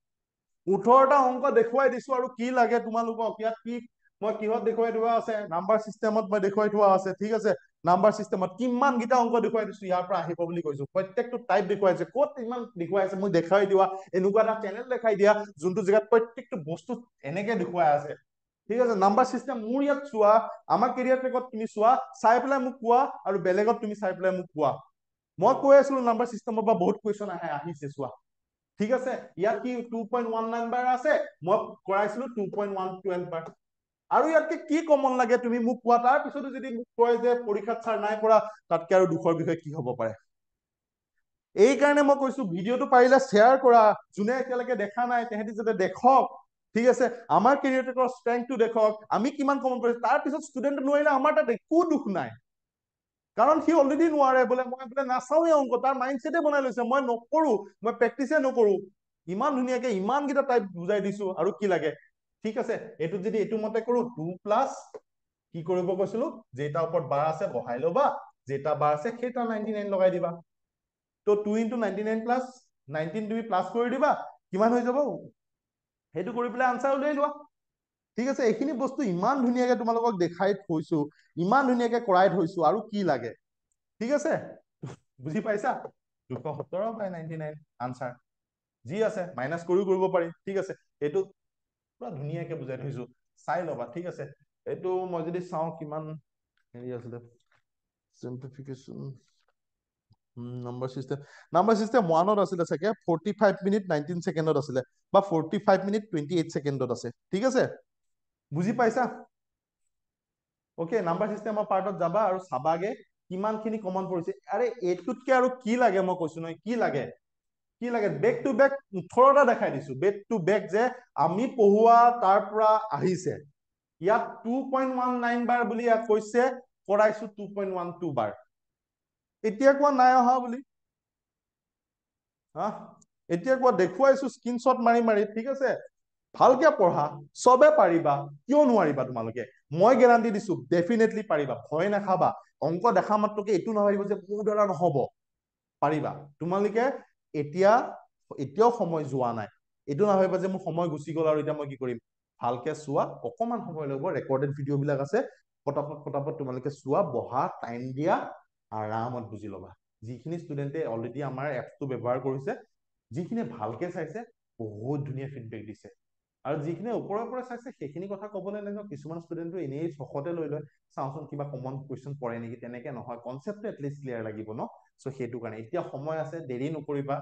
18টা অংক দেখুৱাই দিছো। আৰু কি লাগে তোমালোকক? ইয়াত কি মই কিহত দেখুৱাই থোৱা আছে, নাম্বাৰ চিষ্টেমত মই দেখুৱাই থোৱা আছে, ঠিক আছে। নাম্বাৰ চিষ্টেমত কিমান কেইটা অংক দেখুৱাই দিছো, ইয়াৰ পৰা আহিব বুলি কৈছো। প্ৰত্যেকটো টাইপ দেখুৱাইছে, ক'ত ইমান দেখুৱাই আছে মোক দেখাই দিয়া, এনেকুৱা এটা চেনেল দেখাই দিয়া যোনটো জেগাত প্ৰত্যেকটো বস্তু এনেকে দেখুৱাই আছে, ঠিক আছে। নাম্বাৰ চিষ্টেম মোৰ ইয়াত চোৱা, আমাৰ কেৰিয়াৰ ট্ৰেকত তুমি চোৱা, চাই পেলাই মোক কোৱা, আৰু বেলেগত তুমি চাই পেলাই মোক কোৱা। মই কৈ আছিলো নাম্বাৰ চিষ্টেমৰ পৰা বহুত কুৱেশ্যন আহিছে, চোৱা, ঠিক আছে। ইয়াত কি 2.19 বাৰ আছে, মই কৰাইছিলো 2.112 বাৰ। আৰু ইয়াতকে কি কমন লাগে তুমি মোক কোৱা? তাৰ পিছতো যদি মোক কয় যে পৰীক্ষাত ছাৰ নাই কৰা, তাতকে আৰু দুখৰ বিষয় কি হ'ব পাৰে? এই কাৰণে মই কৈছো ভিডিঅ'টো পাৰিলে শ্বেয়াৰ কৰা, যোনে এতিয়ালৈকে দেখা নাই তেহেঁতি যাতে দেখক, ঠিক আছে। আমাৰ কেৰিয়াৰ ট্ৰেকৰ ষ্ট্ৰেংথটো দেখক, আমি কিমান কমন কৰিছো। তাৰ পিছত ষ্টুডেণ্ট নোৱাৰিলে আমাৰ তাত একো দুখ নাই, কাৰণ সি অলৰেডি নোৱাৰে বোলে, মই বোলে নাচাওৱে অংক, তাৰ মাইণ্ডছেটে বনাই লৈছে মই নকৰো, মই প্ৰেক্টিছে নকৰো। ইমান ধুনীয়াকে ইমান কেইটা টাইপ বুজাই দিছো, আৰু কি লাগে? ঠিক আছে, এইটোত যদি এইটো মতে কৰো, 2 প্লাছ কি কৰিব কৈছিলো, যেইটা ওপৰত বাৰ আছে বহাই লবা, যেইটা বাৰ আছে সেইটা 99 লগাই দিবা। তো 2 ইনটু 99 প্লাছ 19 তুমি প্লাছ কৰি দিবা, কিমান হৈ যাব সেইটো কৰি পেলাই আনসাৰ উলিয়াই লোৱা, ঠিক আছে। এইখিনি বস্তু ইমান ধুনীয়াকে তোমালোকক দেখাই থৈছো, ইমান ধুনীয়াকে কৰাই থৈছো, আৰু কি লাগে? ঠিক আছে, বুজি পাইছা? 217 বাই 99 আনসাৰ, যি আছে মাইনাছ কৰিও কৰিব পাৰি, ঠিক আছে। এইটো পুৰা ধুনীয়াকে বুজাই থৈছো, চাই ল'বা, ঠিক আছে। এইটো মই যদি চাওঁ কিমান হেৰি আছিলে, simplification নাম্বাৰ চিষ্টেম 1ত আছিলে চাগে, 45 মিনিট 19 ছেকেণ্ডত আছিলে, বা 45 মিনিট 28 ছেকেণ্ডত আছে, ঠিক আছে। বুজি পাইছা? অকে, নাম্বাৰ চিষ্টেমৰ পাৰ্টত যাবা আৰু চাবাগে কিমান খিনি কমন পৰিছে। আৰে এইটোতকে আৰু কি লাগে? মই কৈছো নহয়, কি লাগে? কি লাগে? বেক টু বেক 18টা দেখাই দিছো, বেক টু বেক যে আমি পঢ়োৱা তাৰ পৰা আহিছে। ইয়াত 2.19 বাৰ বুলি ইয়াত কৈছে, কৰাইছো 2.12 বাৰ। এতিয়া কোৱা নাই অহা বুলি, হা? এতিয়া কোৱা দেখুৱাইছো স্ক্ৰীনশ্বট মাৰি মাৰি, ঠিক আছে। ভালকে পঢ়া, চবে পাৰিবা, কিয় নোৱাৰিবা তোমালোকে? মই গেৰাণ্টি দিছো ডেফিনেটলি পাৰিবা, ভয় নাখাবা। অংক দেখা মাত্ৰকে এইটো নাভাবিব যে মোৰ দ্বাৰা নহব, পাৰিবা তোমালোকে। এতিয়াও সময় যোৱা নাই, এইটো নাভাবিবা যে মোৰ সময় গুচি গল আৰু এতিয়া মই কি কৰিম। ভালকে চোৱা, অকমান সময় ল'ব, ৰেকৰ্ডেড ভিডিঅ' বিলাক আছে, পটাপট তোমালোকে চোৱা, বহা, টাইম দিয়া, আৰামত বুজি ল'বা। যিখিনি ষ্টুডেণ্টে অলৰেডি আমাৰ এপটো ব্যৱহাৰ কৰিছে, যিখিনিয়ে ভালকে চাইছে, বহুত ধুনীয়া ফিডবেক দিছে। আৰু যিখিনি ওপৰে চাইছে সেইখিনি কথা ক'বলৈ নালাগে, কিছুমান ষ্টুডেণ্টটো এনেই চখতে লৈ লয়, চাওঁচোন কিবা কমন কুৱেশ্যন পৰে নেকি, তেনেকে নহয়, কনচেপ্টটো এটলিষ্ট ক্লিয়াৰ লাগিব ন। চ' সেইটো কাৰণে এতিয়া সময় আছে, দেৰি নকৰিবা,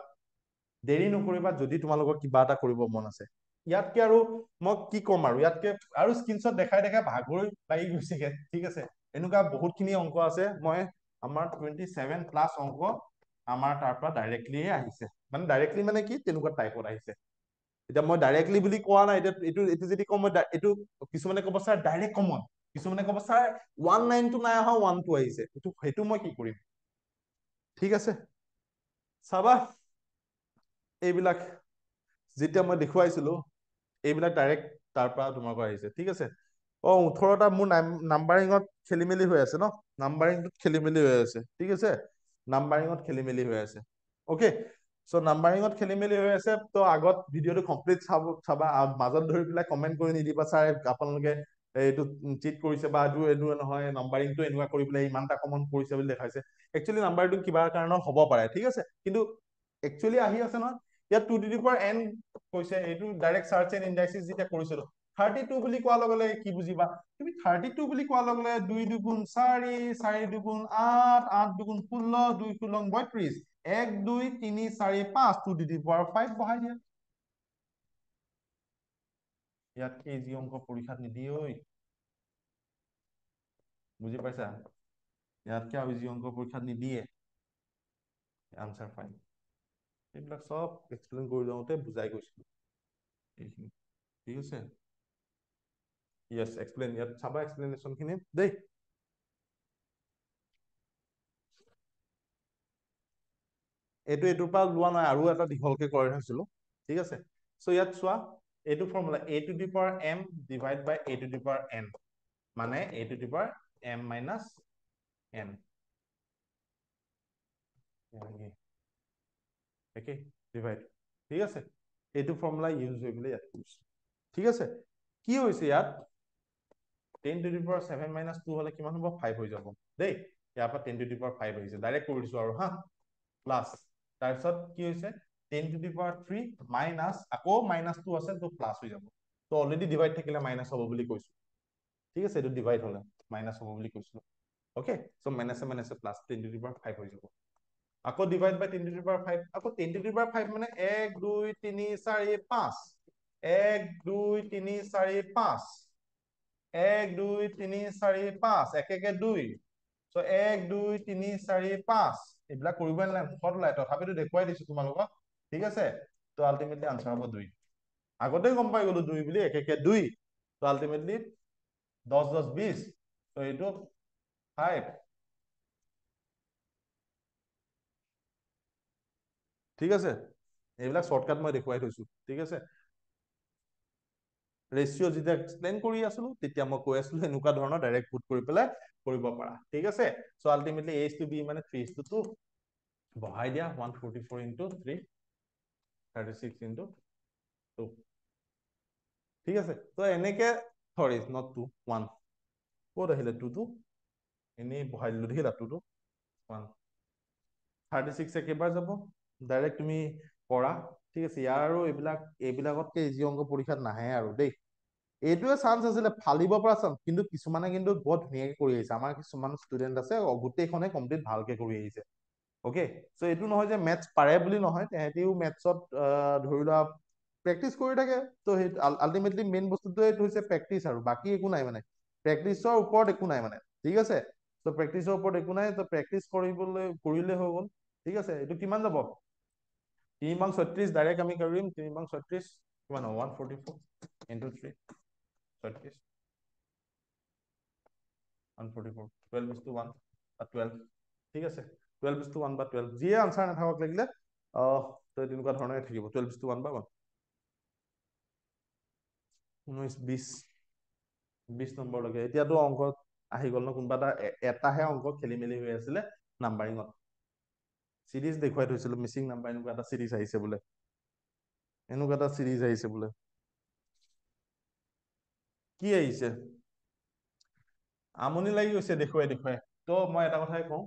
দেৰি নকৰিবা। যদি তোমালোকৰ কিবা এটা কৰিব মন আছে, ইয়াতকে আৰু মই কি ক'ম আৰু, ইয়াতকে আৰু স্ক্ৰীনশ্বট দেখাই দেখাই ভাগৰি লাগি গৈছেগে, ঠিক আছে। এনেকুৱা বহুতখিনি অংক আছে, মই আমাৰ 27 প্লাছ অংক আমাৰ তাৰ পৰা ডাইৰেক্টলি আহিছে, মানে ডাইৰেক্টলি মানে কি, তেনেকুৱা টাইপত আহিছে। এতিয়া মই ডাইৰেক্টলি বুলি কোৱা নাই, এতিয়া এইটো যদি কম মই এইটো, কিছুমানে ক'ব ছাৰ ডাইৰেক্ট কমন, কিছুমানে ক'ব ছাৰ 19টো নাই অহা 1টো আহিছে, সেইটো মই কি কৰিম, ঠিক আছে। চাবা এইবিলাক যেতিয়া মই দেখুৱাইছিলো এইবিলাক ডাইৰেক্ট তাৰ পৰা তোমাৰ পৰা আহিছে ঠিক আছে অ 18টা মোৰ নাম্বাৰিঙত খেলি মেলি হৈ আছে ন নাম্বাৰিংটোত খেলি মেলি হৈ আছে ঠিক আছে নাম্বাৰিঙত খেলি মেলি হৈ আছে অকে চ' নাম্বাৰিঙত খেলি মেলি হৈ আছে তো আগত ভিডিঅ'টো কমপ্লিট চাবা মাজত ধৰি পেলাই কমেণ্ট কৰি নিদিবা ছাৰ আপোনালোকে এইটো চিট কৰিছে বা এইটো নহয় নাম্বাৰিংটো এনেকুৱা কৰি পেলাই ইমানটা কমন কৰিছে বুলি দেখাইছে একচুৱেলি নাম্বাৰটো কিবা কাৰণত হ'ব পাৰে ঠিক আছে কিন্তু একচুৱেলি আহি আছে নহয় ইয়াত 2 to the power n কৈছে এইটো ডাইৰেক্ট সাৰ্চ এণ্ড ইণ্ডাইসিস যেতিয়া কৰিছিলো 32 বুলি কোৱাৰ লগে লগে কি বুজিবা তুমি 32 বুলি কোৱাৰ লগে লগে 2 দুগুণ 4 4 দুগুণ 8 8 দুগুণ 16 2 ষোলং 32 1 2 3 4 5 2 to the power 5 বহাই দিয়া ইয়াতকে ইজি অংক পৰীক্ষাত নিদিয়ে ঐ বুজি পাইছা ইয়াতকে আৰু ইজি অংক পৰীক্ষাত নিদিয়ে আনসাৰ 5 এইবিলাক সব এক্সপ্লেইন কৰি যাওঁতে বুজাই গৈছিলো এইখিনি ঠিক আছে ইয়েস এক্সপ্লেইন ইয়াত চাবা এক্সপ্লেনেশন খিনি দেই এইটোৰ পৰা লোৱা নাই আৰু এটা দীঘলকে কৰি থৈছিলো ঠিক আছে সো ইয়াত চোৱা এইটো formula a to the power m divide by a to the power n মানে a to the power m minus n একে ডিভাইড ঠিক আছে এইটো ফৰ্মুলা ইউজ হৈ পেলাই ইয়াত কৰিছো ঠিক আছে কি হৈছে ইয়াত 10 to the power 7 minus 2 হলে কিমান হ'ব 5 হৈ যাব দেই ইয়াৰ পৰা 10 to the power 5 আহিছে ডাইৰেক্ট কৰি দিছো আৰু হা প্লাস তাৰপিছত কি হৈছে 10 to the power 3 মাইনাস আকৌ -2 আছে তো প্লাস হৈ যাব তো অলৰেডি ডিভাইড থাকিলে মাইনাস হ'ব বুলি কৈছো ঠিক আছে এইটো ডিভাইড হলে মাইনাস হ'ব বুলি কৈছো ওকে সো মাইনাসে মাইনাসে প্লাস 10 to the power 5 হৈ যাব আকৌ divide by 10 to the power 5 আকৌ 10 to the power 5 মানে 1 2 3 4 5 1 2 3 4 5 1 2 3 4 5 এক একে 2 সো 1 2 3 4 5 এইবিলাক কৰিব নালাগে মুখত ওলাই তথাপিতো দেখুৱাই দিছো তোমালোকক ঠিক আছে তো আলটিমেটলি আনসাৰ হ'ব 2 আগতে গম পাই গলো 2 বুলি এক একে 2 তো আলটিমেটলি 10 10 20 তো এইটো 5 ঠিক আছে এইবিলাক শৰ্টকাট মই দেখুৱাই থৈছো ঠিক আছে ৰেচিঅ যেতিয়া এক্সপ্লেইন কৰি আছিলো তেতিয়া মই কৈ আছিলো এনেকুৱা ধৰণৰ ডাইৰেক্ট পুট কৰি পেলাই কৰিব পাৰা ঠিক আছে so ultimately a to b মানে 3 to 2 বহাই দিয়া 144 into 3 36 into 2 ঠিক আছে তো এনেকে সৰি not 2 1 ক'ত আহিলে 2 2 এনেই বহাই দিলো দেখিলা 2 2 1 36 একেবাৰে যাব ডাইৰেক্ট তুমি কৰা ঠিক আছে ইয়াৰ আৰু এইবিলাকতকে ইজি অংক পৰীক্ষাত নাহে আৰু দেই এইটোৱে চান্স আছিলে ফালিব পৰা চান্স কিন্তু কিছুমানে কিন্তু বৰ ধুনীয়াকে কৰি আহিছে আমাৰ কিছুমান ষ্টুডেন্ট আছে গোটেইখনে কমপ্লিট ভালকে কৰি আহিছে ওকে সো এইটো নহয় যে মেথছ পাৰে বুলি নহয় তেহেঁতিও মেথছত ধৰি লোৱা প্ৰেক্টিচ কৰি থাকে তো সেই আলটিমেটলি মেইন বস্তুটোৱে এইটো হৈছে প্ৰেক্টিচ আৰু বাকী একো নাই মানে প্ৰেক্টিচৰ ওপৰত একো নাই মানে ঠিক আছে তো প্ৰেক্টিচৰ ওপৰত একো নাই তো প্ৰেক্টিচ কৰিলে হৈ গ'ল ঠিক আছে এইটো কিমান যাব 3 বাং 36 ডাইৰেক্ট আমি কৰিম 3 বাং 36 কিমান হ'ব 144 into 3 36 144 12 is to 1 বা 12 ঠিক আছে 12 is to 1 বা 12 যিয়ে আনসাৰ নাথাকক লাগিলে তো তেনেকুৱা ধৰণে থাকিব 12 is to 1 বা 1 19 20 20 নম্বৰ লৈকে এতিয়াতো অংক আহি গ'ল ন কোনোবা এটাহে অংক খেলি মেলি হৈ আছিলে নাম্বাৰিঙত সিৰিজ দেখুৱাই থৈছিলো মিচিং নাম্বাৰ এনেকুৱা এটা সিৰিজ আহিছে বোলে এনেকুৱা এটা সিৰিজ আহিছে বোলে কি আহিছে আমনি লাগি গৈছে দেখুৱাই দেখুৱাই তো মই এটা কথাই কওঁ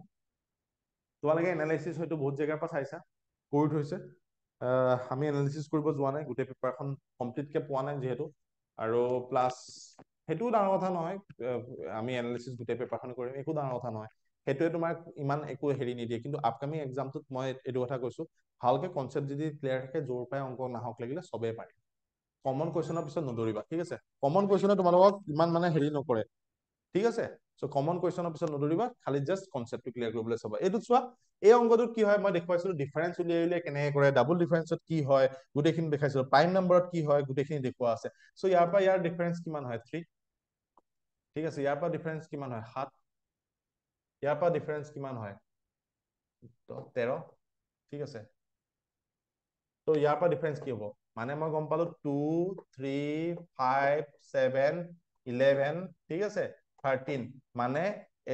তোমালোকে এনালাইচিছ হয়তো বহুত জেগাৰ পৰা চাইছা কৰি থৈছে আমি এনালাইচিছ কৰিব যোৱা নাই গোটেই পেপাৰখন কমপ্লিটকে পোৱা নাই যিহেতু আৰু প্লাছ সেইটোও ডাঙৰ কথা নহয় আমি এনালাইচিছ গোটেই পেপাৰখন কৰিম একো ডাঙৰ কথা নহয় সেইটোৱে তোমাক ইমান একো হেৰি নিদিয়ে কিন্তু আপকামিং এক্সামটোত মই এইটো কথা কৈছো ভালকে কনচেপ্ট যদি ক্লিয়াৰ থাকে জোৰ পাই অংক নাহক লাগিলে চবেই পাৰে কমন কুৱেশ্যনৰ পিছত নদৌৰিবা ঠিক আছে কমন কুৱেশ্যনে তোমালোকক ইমান মানে হেৰি নকৰে ঠিক আছে সো কমন কুৱেশ্যনৰ পিছত নদৌৰিবা খালি জাষ্ট কনচেপ্টটো ক্লিয়াৰ কৰিবলৈ চাবা এইটো চোৱা এই অংকটোত কি হয় মই দেখুৱাইছিলো ডিফাৰেন্স উলিয়াই উলিয়াই কেনেকৈ কৰে ডাবল ডিফাৰেন্সত কি হয় গোটেইখিনি দেখাইছিলো প্ৰাইম নম্বৰত কি হয় গোটেইখিনি দেখুওৱা আছে সো ইয়াৰ পৰা ইয়াৰ ডিফাৰেন্স কিমান হয় 3 ঠিক আছে ইয়াৰ পৰা ডিফাৰেন্স কিমান হয় 7 ইয়াৰ পৰা ডিফাৰেন্স কিমান হয় 13 ঠিক আছে, তো ইয়াৰ পৰা ডিফাৰেঞ্চ কি হ'ব, মানে মই গম পালো 2 3 5 7 11 ঠিক আছে 13, মানে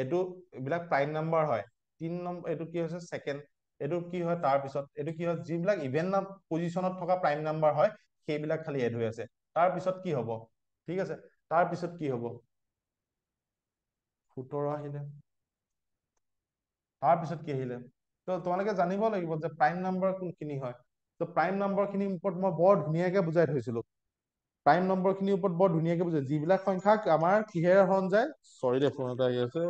এইটো এইবিলাক প্ৰাইম নাম্বাৰ হয়, 3 নম্বৰ এইটো কি হৈছে ছেকেণ্ড, এইটো কি হয় তাৰপিছত এইটো কি হয়, যিবিলাক ইভেন পজিশ্যনত থকা প্ৰাইম নাম্বাৰ হয় সেইবিলাক খালি এড হৈ আছে, তাৰপিছত কি হ'ব, ঠিক আছে, তাৰপিছত কি হ'ব, 17 আহিলে, তাৰপিছত কি আহিলে, তো তোমালোকে জানিব লাগিব যে প্ৰাইম নাম্বাৰ কোনখিনি হয়, তো প্ৰাইম নাম্বাৰ খিনিৰ ওপৰত মই বৰ ধুনীয়াকে বুজাই থৈছিলো, প্ৰাইম নম্বৰ খিনিৰ ওপৰত বৰ ধুনীয়াকে বুজাই, যিবিলাক সংখ্যাক আমাৰ কিহেৰে হৰণ যায়, চৰি দে ফোন এটা আহি আছে,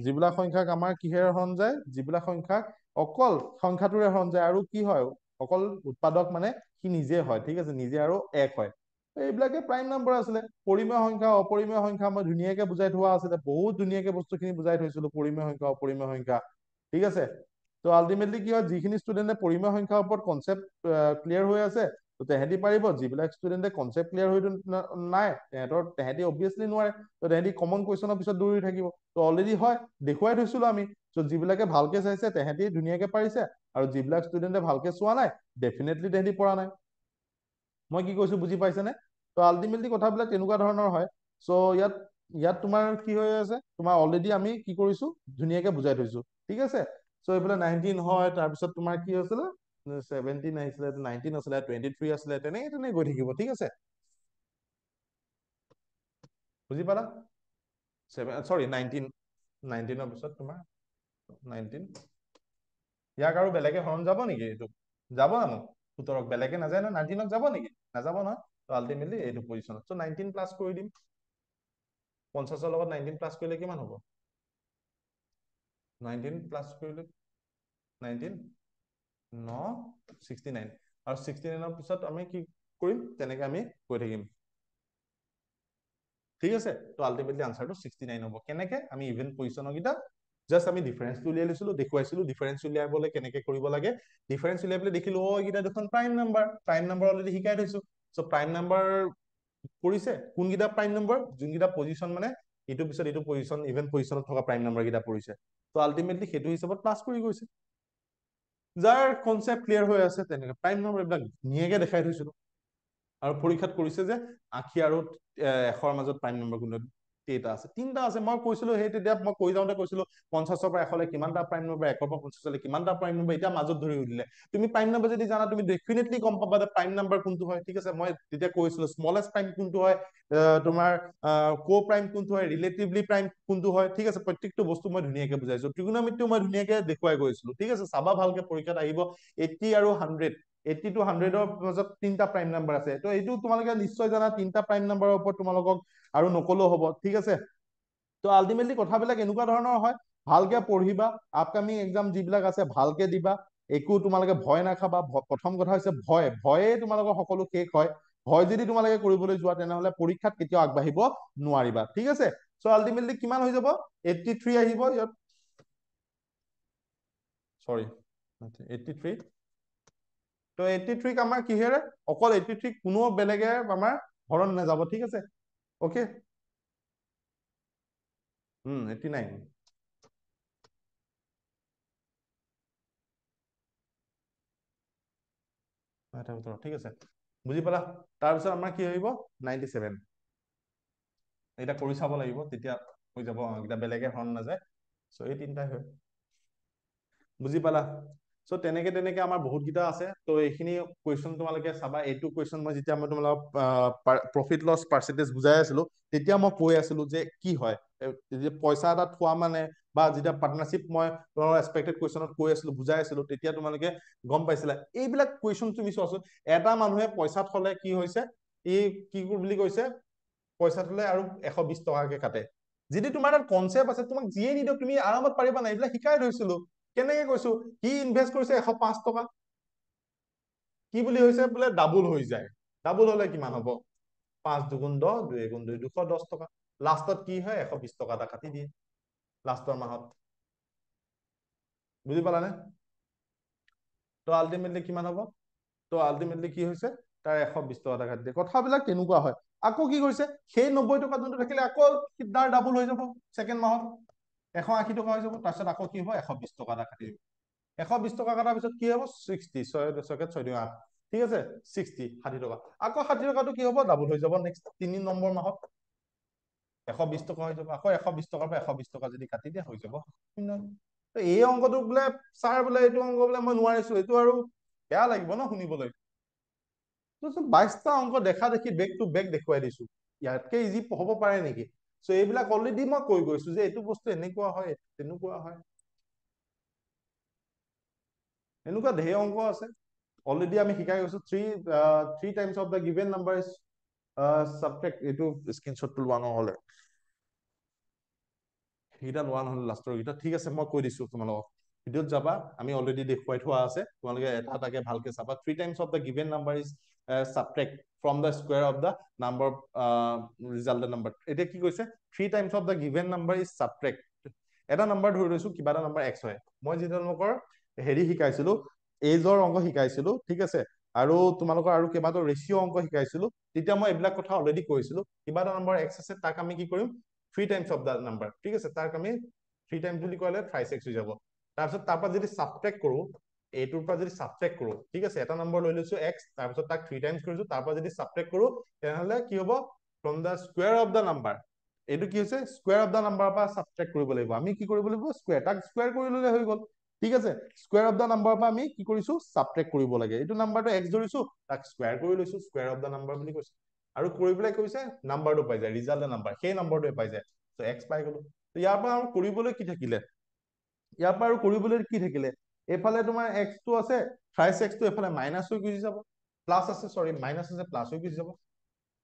যিবিলাক সংখ্যাক আমাৰ কিহেৰে হৰণ যায়, যিবিলাক সংখ্যাক অকল সংখ্যাটোৰে হৰণ যায় আৰু কি হয় অকল উৎপাদক মানে সি নিজে হয়, ঠিক আছে, নিজে আৰু এক হয়, এইবিলাকে প্ৰাইম নাম্বাৰ আছিলে, পৰিমেয় সংখ্যা অপৰিমেয় সংখ্যা মই ধুনীয়াকে বুজাই থোৱা আছিলে, বহুত ধুনীয়াকে বস্তুখিনি বুজাই থৈছিলো, পৰিমেয় সংখ্যা অপৰিমেয় সংখ্যা, ঠিক আছে, তো আল্টিমেটলি কি হয়, যিখিনি ষ্টুডেণ্টে পৰিমেয় সংখ্যাৰ ওপৰত কনচেপ্ট ক্লিয়াৰ হৈ আছে, তো তেহেঁতি পাৰিব, যিবিলাক ষ্টুডেণ্টে কনচেপ্ট ক্লিয়াৰ হৈ নাই তেহেঁতি অবভিয়াছলি নোৱাৰে, তো তেহেঁতি কমন কুৱেশ্যনৰ পিছত দৌৰি থাকিব, তো অলৰেডি হয় দেখুৱাই থৈছিলো আমি, তো যিবিলাকে ভালকে চাইছে তেহেঁতি ধুনীয়াকে পাৰিছে, আৰু যিবিলাক ষ্টুডেণ্টে ভালকে চোৱা নাই ডেফিনেটলি তেহেঁতি পৰা নাই, মই কি কৈছো বুজি পাইছেনে, তো আল্টিমেটলি কথাবিলাক তেনেকুৱা ধৰণৰ হয়, চ' ইয়াত ইয়াত তোমাৰ কি হৈ আছে, তোমাৰ অলৰেডি আমি কি কৰিছো ধুনীয়াকে বুজাই থৈছো, ঠিক আছে, চ' এইফালে 19 হয়, তাৰপিছত তোমাৰ কি হৈছিলে 17 আহিছিলে, 19 আছিলে, 23 আছিলে, তেনেকে গৈ থাকিব, ঠিক আছে, বুজি পালা, চৰি 19ৰ পিছত তোমাৰ 19, ইয়াক আৰু বেলেগে হৰণ যাব নেকি, এইটো যাব জানো 17ক বেলেগে নাযায় ন, 19ক যাব নেকি, নাযাব নহয়, তো আল্টিমেটলি এইটো পজিশ্যনত, চ' 19 প্লাছ কৰি দিম, 50ৰ লগত 19 প্লাছ কৰিলে কিমান হ'ব, 19 প্লাছ কৰিলে 19 9 69, আৰু 69ৰ পিছত আমি কি কৰিম, তেনেকে আমি গৈ থাকিম, ঠিক আছে, তো আল্টিমেটলি আনসাৰটো 69 হ'ব, কেনেকে আমি ইভেন পজিশ্যনৰ কেইটা জাষ্ট আমি ডিফাৰেন্সটো উলিয়াই লৈছিলো, দেখুৱাইছিলো ডিফাৰেন্স উলিয়াবলৈ কেনেকে কৰিব লাগে, ডিফাৰেন্স উলিয়াই পেলাই দেখিলো অ এইকেইটা দেখোন প্ৰাইম নাম্বাৰ অলৰেডি শিকাই থৈছো, চ' প্ৰাইম নাম্বাৰ পৰিছে, কোনকেইটা প্ৰাইম নম্বৰ, যোনকেইটা পজিশ্যন মানে ইটোৰ পিছত এইটো পজিশ্যন ইভেন পজিশ্যনত থকা প্ৰাইম নাম্বাৰ কেইটা পৰিছে, তো আল্টিমেটলি সেইটো হিচাপত প্লাছ কৰি গৈছে, যাৰ কনচেপ্ট ক্লিয়াৰ হৈ আছে তেনেকে প্ৰাইম নম্বৰ এইবিলাক ধুনীয়াকে দেখাই থৈছিলো, আৰু পৰীক্ষাত কৰিছে যে 80 আৰু 100ৰ মাজত প্ৰাইম নম্বৰ কোনটো, কেইটা আছে, 3টা আছে, মই কৈছিলো সেই তেতিয়া মই কৈ যাওঁতে কৈছিলো 50ৰ পৰা 100লৈ কিমানটা প্ৰাইম নম্বৰ, 100ৰ পৰা 50লৈ কিমানটা প্ৰাইম নম্বৰ, এতিয়া মাজত ধৰি উলিলে, তুমি প্ৰাইম নম্বৰ যদি জানা তুমি ডেফিনেটলি গম পাবা যে প্ৰাইম নম্বৰ কোনটো হয়, ঠিক আছে, মই তেতিয়া কৈছিলো স্মলেষ্ট প্ৰাইম কোনটো হয়, তোমাৰ কো প্ৰাইম কোনটো হয়, ৰিলেটিভলি প্ৰাইম কোনটো হয়, ঠিক আছে, প্ৰত্যেকটো বস্তু মই ধুনীয়াকে বুজাইছো, ট্ৰিগোনমিতিটো মই ধুনীয়াকে দেখুৱাই গৈছিলো, ঠিক আছে, চাবা ভালকে পৰীক্ষাত আহিব 80 আৰু 100, 80 to 100ৰ মাজত 3টা প্ৰাইম নাম্বাৰ আছে, তো এইটো তোমালোকে নিশ্চয় জানা, 3টা প্ৰাইম নাম্বাৰৰ ওপৰত তোমালোকক আৰু নকলেও হ'ব, ঠিক আছে, তো আল্টিমেটলি কথাবিলাক এনেকুৱা ধৰণৰ হয়, ভালকে পঢ়িবা, আপকামিং এক্সাম যিবিলাক আছে ভালকে দিবা, একো তোমালোকে ভয় নাখাবা, প্ৰথম কথা হৈছে ভয়ে তোমালোকৰ সকলো শেষ হয়, ভয় যদি তোমালোকে কৰিবলৈ যোৱা তেনেহলে পৰীক্ষাত কেতিয়াও আগবাঢ়িব নোৱাৰিবা, ঠিক আছে, চ' আল্টিমেটলি কিমান হৈ যাব, 83 আহিব ইয়াত, চৰি 83, তো 83ক আমাৰ কিহেৰে, অকল 83 কোনো বেলেগে আমাৰ হৰণ নাযাব, ঠিক আছে, অকে, 89, ঠিক আছে, বুজি পালা, তাৰপিছত আমাৰ কি আহিব 97, এটা কৰি চাব লাগিব, তেতিয়া হৈ যাব, এটা বেলেগে হৰণ নাযায়, চ' এই 3টাই হয়, বুজি পালা, চ' তেনেকে তেনেকে আমাৰ বহুত কেইটা আছে, তো এইখিনি কুৱেশ্যন তোমালোকে চাবা, এইটো কুৱেশ্যন মই যেতিয়া মই তোমালোকক প্ৰফিট লছ পাৰ্চেন্টেজ বুজাই আছিলো, তেতিয়া মই কৈ আছিলো যে কি হয়, পইচা এটা থোৱা মানে, বা যেতিয়া পাৰ্টনাৰশ্বিপ মই তোমালোকৰ এক্সপেক্টেড কুৱেশ্যনত কৈ আছিলো বুজাই আছিলো, তেতিয়া তোমালোকে গম পাইছিলা, এইবিলাক কুৱেশ্যন তুমি চোৱাচোন, এটা মানুহে পইচা থলে কি হৈছে, ই কি বুলি কৈছে, পইচা থলে আৰু 120 টকাকে কাটে, যদি তোমাৰ তাত কনচেপ্ট আছে, তোমাক যিয়ে নিদিয়ক তুমি আৰামত পাৰিবা নাই, এইবিলাক শিকাই থৈছিলো, কেনেকে কৈছো, সি ইনভেষ্ট কৰিছে 105 টকা, কি বুলি হৈছে বোলে ডাবুল হৈ যায়, ডাবুল হলে কিমান হব, 5 দুগুণ 10, 2 এগুণ 2, 210 টকা, লাষ্টত কি হয় 120 টকা এটা কাটি দিয়ে লাষ্টৰ মাহত, বুজি পালানে, তো আল্টিমেটলি কিমান হব, তো আল্টিমেটলি কি হৈছে, তাৰ 120 টকা এটা কাটি দিয়ে, কথাবিলাক তেনেকুৱা হয়, আকৌ কি কৰিছে, সেই 90 টকা যোনটো থাকিলে আকৌ তাৰ ডাবুল হৈ যাব ছেকেণ্ড মাহত, 180 টকা হৈ যাব, তাৰপিছত আকৌ কি হ'ব 120 টকা এটা কাটি দিব, 120 টকা কটাৰ পিছত কি হ'ব 60 6 8 ঠিক আছে 60 60 টকা আকৌ 60 টকাটো কি হ'ব ডাবল হৈ যাব নেক্সট 3 নম্বৰ মাহত 120 টকা হৈ যাব আকৌ 120 টকাৰ পৰা 120 টকা যদি কাটি দিয়া হৈ যাব এই অংকটো বোলে ছাৰ বোলে এইটো অংক বোলে মই নোৱাৰিছো এইটো আৰু বেয়া লাগিব ন শুনিবলৈ 22টা অংক দেখা দেখি বেক টু বেক দেখুৱাই দিছো ইয়াতকে ইজি হ'ব পাৰে নেকি চ' এইবিলাক অলৰেডি মই কৈ গৈছো যে এইটো বস্তু এনেকুৱা হয় তেনেকুৱা হয় এনেকুৱা ঢেৰ অংক আছে অলৰেডি আমি শিকাই গৈছো three times of the given number is subtract এইটো স্ক্ৰীনশ্বটটো লোৱা নহ'লে সেইকেইটা লোৱা নহ'লে লাষ্টৰ কেইটা ঠিক আছে মই কৈ দিছো তোমালোকক ভিডিঅ'ত যাবা আমি অলৰেডি দেখুৱাই থোৱা আছে তোমালোকে এটা এটাকে ভালকে চাবা three times of the given number is subtract from the square of the number resulted number এতিয়া কি কৈছে three times of the given number is subtract এটা নাম্বাৰ ধৰি লৈছো কিবা এটা নাম্বাৰ এক্স হয় মই যি তেওঁলোকৰ হেৰি শিকাইছিলো এইজৰ অংক শিকাইছিলো ঠিক আছে আৰু তোমালোকৰ আৰু কেইবাটাও ৰেচিঅ' অংক শিকাইছিলো তেতিয়া মই এইবিলাক কথা অলৰেডি কৈছিলো কিবা এটা নম্বৰ এক্স আছে তাক আমি কি কৰিম three times of the number ঠিক আছে তাক আমি থ্ৰী টাইমছ বুলি ক'লে থ্ৰাইছ এক্স হৈ যাব তাৰপিছত তাৰ পৰা যদি সাবট্ৰেক্ট কৰো এইটোৰ পৰা যদি সাবট্ৰেক্ট কৰো ঠিক আছে এটা নম্বৰ লৈ লৈছো এক্স তাৰপিছত তাক থ্ৰী টাইমছ কৰিছো তাৰ পৰা যদি সাবট্ৰেক্ট কৰো তেনেহ'লে কি হ'ব from the square of the number এইটো কি হৈছে স্কুৱেৰ অফ দ্য নাম্বাৰৰ পৰা সাবট্ৰেক্ট কৰিব লাগিব আমি কি কৰিব লাগিব স্কুৱেৰ তাক স্কুৱেৰ কৰি ল'লে হৈ গ'ল ঠিক আছে স্কুৱেৰ অফ দ্য নাম্বাৰৰ পৰা আমি কি কৰিছো সাবট্ৰেক্ট কৰিব লাগে এইটো নাম্বাৰটো এক্স ধৰিছো তাক স্কুৱেৰ কৰি লৈছো স্কুৱেৰ অফ দ্য নাম্বাৰ বুলি কৈছে আৰু কৰি পেলাই কৈছে নাম্বাৰটো পাই যায় ৰিজাল্ট নাম্বাৰ সেই নম্বৰটোৱে পাই যায় তো এক্স পাই গলো ইয়াৰ পৰা আৰু কৰিবলৈ কি থাকিলে ইয়াৰ পৰা আৰু কৰিবলৈ কি থাকিলে এইফালে তোমাৰ এক্সটো আছে থ্ৰাইছ এক্সটো এইফালে মাইনাছ হৈ গুচি যাব প্লাছ আছে চৰি মাইনাছ আছে প্লাছ হৈ গুচি যাব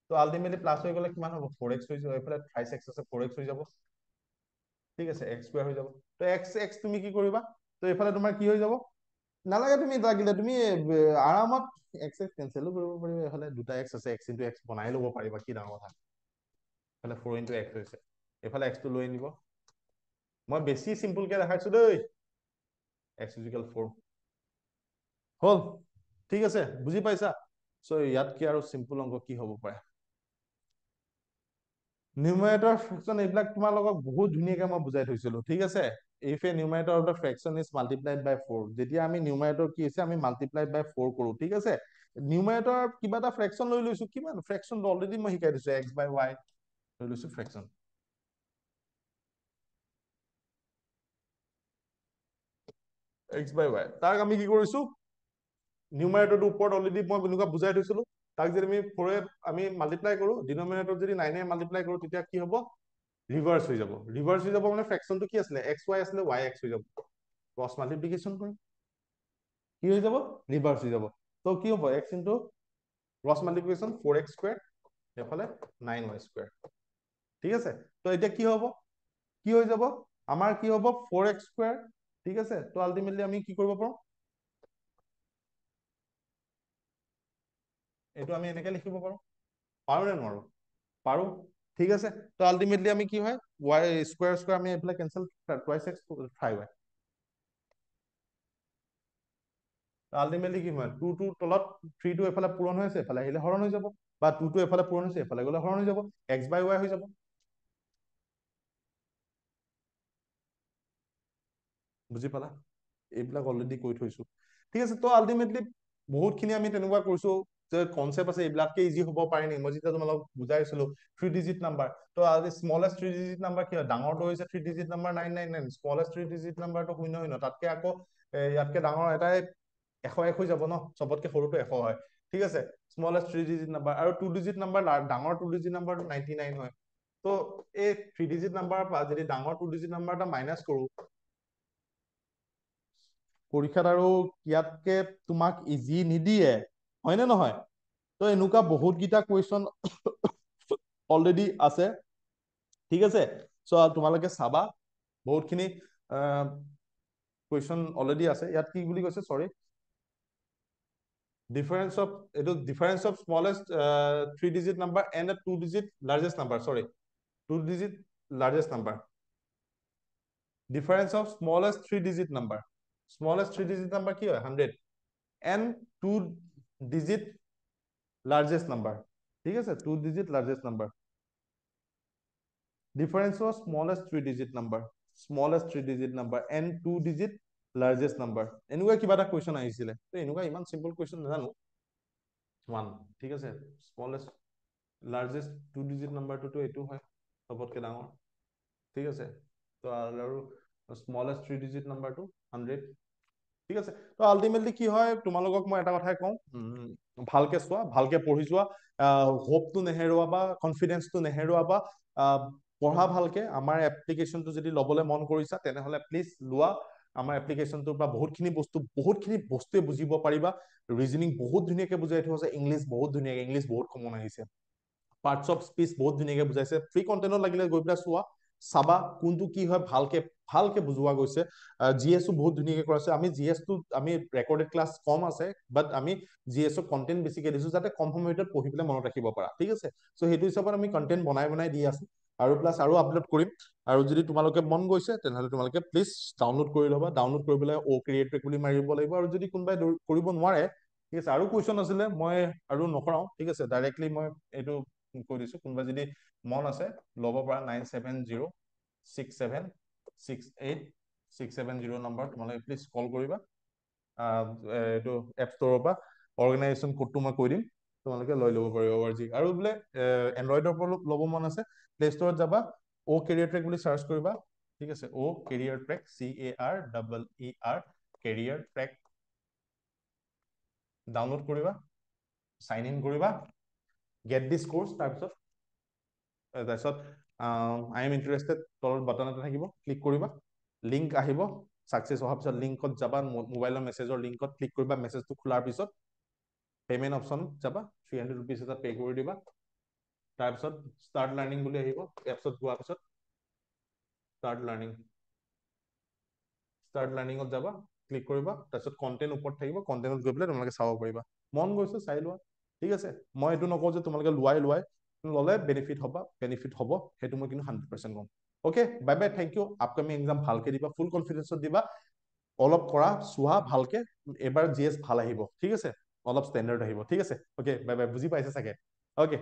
তো আল্টিমেটলি প্লাছ হৈ গ'লে কিমান হ'ব 4x হৈ যাব এইফালে থ্ৰাইছ এক্স আছে 4x হৈ যাব ঠিক আছে এক্স স্কুৱেৰ হৈ যাব তো এক্স এক্স তুমি কি কৰিবা তো এইফালে তোমাৰ কি হৈ যাব নালাগে তুমি লাগিলে তুমি আৰামত এক্স এক্স কেনচেলো কৰিব পাৰিবা এইফালে দুটা এক্স আছে এক্স ইনটু এক্স বনাই ল'ব পাৰিবা কি ডাঙৰ কথা এইফালে 4 ইনটু এক্স হৈছে এইফালে এক্সটো লৈ আনিব মই বেছি চিম্পলকে দেখাইছো দেই এক্স ইকুৱেল 4 হ'ল ঠিক আছে বুজি পাইছা চ' ইয়াতকে আৰু চিম্পল অংক কি হ'ব পাৰে নিউমাৰেটৰ ফ্ৰেকচন এইবিলাক তোমালোকক বহুত ধুনীয়াকে মই বুজাই থৈছিলো ঠিক আছে if a numerator of the fraction is multiplied by 4 যেতিয়া আমি নিউমাৰেটৰ কি হৈছে আমি মাল্টিপ্লাইড বাই 4 কৰো ঠিক আছে নিউমাৰেটৰ কিবা এটা ফ্ৰেকচন লৈ লৈছো কিমান ফ্ৰেকচন অলৰেডি মই শিকাই দিছো x বাই y লৈ লৈছো ফ্ৰেকচন x বাই y তাক আমি কি কৰিছো নিউমাৰেটৰটো ওপৰত অলৰেডি মই এনেকুৱা বুজাই থৈছিলো তাক যদি আমি 4 আমি মাল্টিপ্লাই কৰো ডিনমিনেটৰ যদি 9 মাল্টিপ্লাই কৰো তেতিয়া কি হ'ব ৰিভাৰ্স হৈ যাব মানে ফ্ৰেকচনটো কি আছিলে xy আছিলে yx হৈ যাব ক্ৰছ মাল্টিপ্লিকেশ্যন কৰিম কি হৈ যাব ৰিভাৰ্স হৈ যাব তো কি হ'ব x into cross multiplication 4x square এফালে 9y স্কয়াৰ ঠিক আছে তো এতিয়া কি হ'ব কি হৈ যাব আমাৰ কি হ'ব 4x স্কয়াৰ ঠিক আছে তো আলটিমেটলি আমি কি কৰিব পাৰো এইটো আমি এনেকে লিখিব পাৰো পাৰো নে নোৱাৰো পাৰো ঠিক আছে তো আলটিমেটলি আমি কি হয় y স্কয়াৰ স্কয়াৰ আমি এইফালে cancel twice x 5y ultimately কি হয় 2 টোৰ তলত 3 টো এফালে পূৰণ হৈ আছে এফালে আহিলে হৰণ হৈ যাব বা 2 টো এফালে পূৰণ হৈছে এফালে গ'লে হৰণ হৈ যাব x বাই y হৈ যাব বুজি পালা এইবিলাক অলৰেডি কৈ থৈছো ঠিক আছে তো আলটিমেটলি বহুতখিনি আমি তেনেকুৱা কৰিছো যে কনচেপ্ট আছে এইবিলাককে ইজি হ'ব পাৰে নি মই যেতিয়া তোমালোকক বুজাইছিলো 3 ডিজিট নাম্বাৰ তো আজি স্মলেষ্ট 3 ডিজিট নাম্বাৰ কি হয় ডাঙৰটো হৈছে 3 ডিজিট নাম্বাৰ 999 স্মলেষ্ট 3 ডিজিট নাম্বাৰটো 00 তাতকে আকৌ ইয়াতকে ডাঙৰ এটাই 101 হৈ যাব ন সবতকে সৰুটো 100 হয় ঠিক আছে স্মলেষ্ট 3 ডিজিট নাম্বাৰ আৰু 2 ডিজিট নাম্বাৰ ডাঙৰ 2 ডিজিট নাম্বাৰটো 99 হয় তো এই 3 ডিজিট নাম্বাৰৰ পৰা যদি ডাঙৰ 2 ডিজিট নাম্বাৰ এটা মাইনাছ কৰো পৰীক্ষাত আৰু ইয়াতকে তোমাক ইজি নিদিয়ে হয়নে নহয় তো এনেকুৱা বহুত গিটা কুৱেশ্যন অলৰেডি আছে ঠিক আছে চ' তোমালোকে চাবা বহুতখিনি কুৱেশ্যন অলৰেডি আছে ইয়াত কি বুলি কৈছে সৰি difference of smallest 3 digit number and a 2 digit largest number sorry 2 digit largest number difference of smallest 3 digit number smallest 3 digit number কি হয় 100 and 2 digit largest number ঠিক আছে 2 digit largest number difference of smallest 3 digit number and 2 digit largest number এনেকুৱা কিবা এটা question আহিছিলে তো এনেকুৱা ইমান চিম্পল কুৱেশ্যন নাজানো 1 ঠিক আছে স্মলেষ্ট লাৰ্জেষ্ট 2 ডিজিট নাম্বাৰটোতো এইটো হয় সবতকৈ ডাঙৰ ঠিক আছে তো আৰু স্মলেষ্ট 3 ডিজিট নাম্বাৰটো 100 ঠিক আছে তো আল্টিমেটলি কি হয় তোমালোকক মই এটা কথাই কওঁ ভালকে চোৱা ভালকে পঢ়ি যোৱা হোপটো নেহেৰুৱা বা কনফিডেন্সটো নেহেৰুৱা বা পঢ়া ভালকে আমাৰ এপ্লিকেশ্যনটো যদি ল'বলৈ মন কৰিছা তেনেহ'লে প্লিজ লোৱা আমাৰ এপ্লিকেশ্যনটোৰ পৰা বহুতখিনি বস্তুৱে বুজিব পাৰিবা ৰিজনিং বহুত ধুনীয়াকে বুজাই থোৱা আছে ইংলিছ বহুত ধুনীয়াকে ইংলিছ বহুত কমন আহিছে পাৰ্টছ অফ স্পীচ বহুত ধুনীয়াকে বুজাইছে ফ্ৰী কণ্টেণ্টত লাগিলে গৈ পেলাই চোৱা চাবা কোনটো কি হয় ভালকে বুজোৱা গৈছে জি এছো বহুত ধুনীয়াকে কৰাইছে আমি জি এছটো আমি ৰেকৰ্ডেড ক্লাছ কম আছে বাট আমি জি এছৰ কণ্টেণ্ট বেছিকে দিছো যাতে কম সময়ৰ ভিতৰত পঢ়ি পেলাই মনত ৰাখিব পাৰা ঠিক আছে চ' সেইটো হিচাপত আমি কণ্টেণ্ট বনাই দি আছো আৰু প্লাছ আৰু আপলোড কৰিম আৰু যদি তোমালোকে মন গৈছে তেনেহ'লে তোমালোকে প্লিজ ডাউনলোড কৰি ল'বা ডাউনলোড কৰি পেলাই অ' ক্ৰিয়েট ট্ৰেক বুলি মাৰিব লাগিব আৰু যদি কোনোবাই কৰিব নোৱাৰে ঠিক আছে আৰু কুৱেশ্যন আছিলে মই আৰু নকৰাও ঠিক আছে ডাইৰেক্টলি মই এইটো কৈ দিছো কোনোবা যদি মন আছে ল'ব পৰা 970676867 নম্বৰ তোমালোকে প্লিজ কল কৰিবা এইটো এপ ষ্টৰৰ পৰা অৰ্গেনাইজেশ্যন কোডটো মই কৈ দিম তোমালোকে লৈ ল'ব পাৰিবা ৱাৰ্জি আৰু বোলে এণ্ড্ৰইডৰ পৰা ল'ব মন আছে প্লে ষ্টৰত যাবা অ' কেৰিয়াৰ ট্ৰেক বুলি চাৰ্চ কৰিবা ঠিক আছে অ' career track CAREER career track download কৰিবা চাইন ইন কৰিবা গেট দিছ কোৰ্চ তাৰপিছত আই এম ইণ্টাৰেষ্টেড তলত বাটন এটা থাকিব ক্লিক কৰিবা লিংক আহিব ছাকচেছ হোৱাৰ পিছত লিংকত যাবা মোবাইলৰ মেছেজৰ লিংকত ক্লিক কৰিবা মেছেজটো খোলাৰ পিছত পেমেণ্ট অপশ্যনত যাবা 300 rupees এটা পে' কৰি দিবা তাৰপিছত ষ্টাৰ্ট লাৰ্ণিং বুলি আহিব এপছত যোৱাৰ পিছত ষ্টাৰ্ট লাৰ্ণিঙত যাবা ক্লিক কৰিবা তাৰপিছত কণ্টেণ্ট ওপৰত থাকিব কণ্টেণ্টত গৈ পেলাই তোমালোকে চাব পাৰিবা মন গৈছে চাই লোৱা ঠিক আছে মই এইটো নকওঁ যে তোমালোকে লোৱাই ল'লে বেনিফিট হ'ব সেইটো মই কিন্তু 100% কম okay bye bye thank you upcoming exam ভালকে দিবা ফুল কনফিডেন্সত দিবা অলপ কৰা চোৱা ভালকে এবাৰ জি এছ ভাল আহিব ঠিক আছে অলপ ষ্টেণ্ডাৰ্ড আহিব ঠিক আছে অ'কে বাই বাই বুজি পাইছে চাগে অ'কে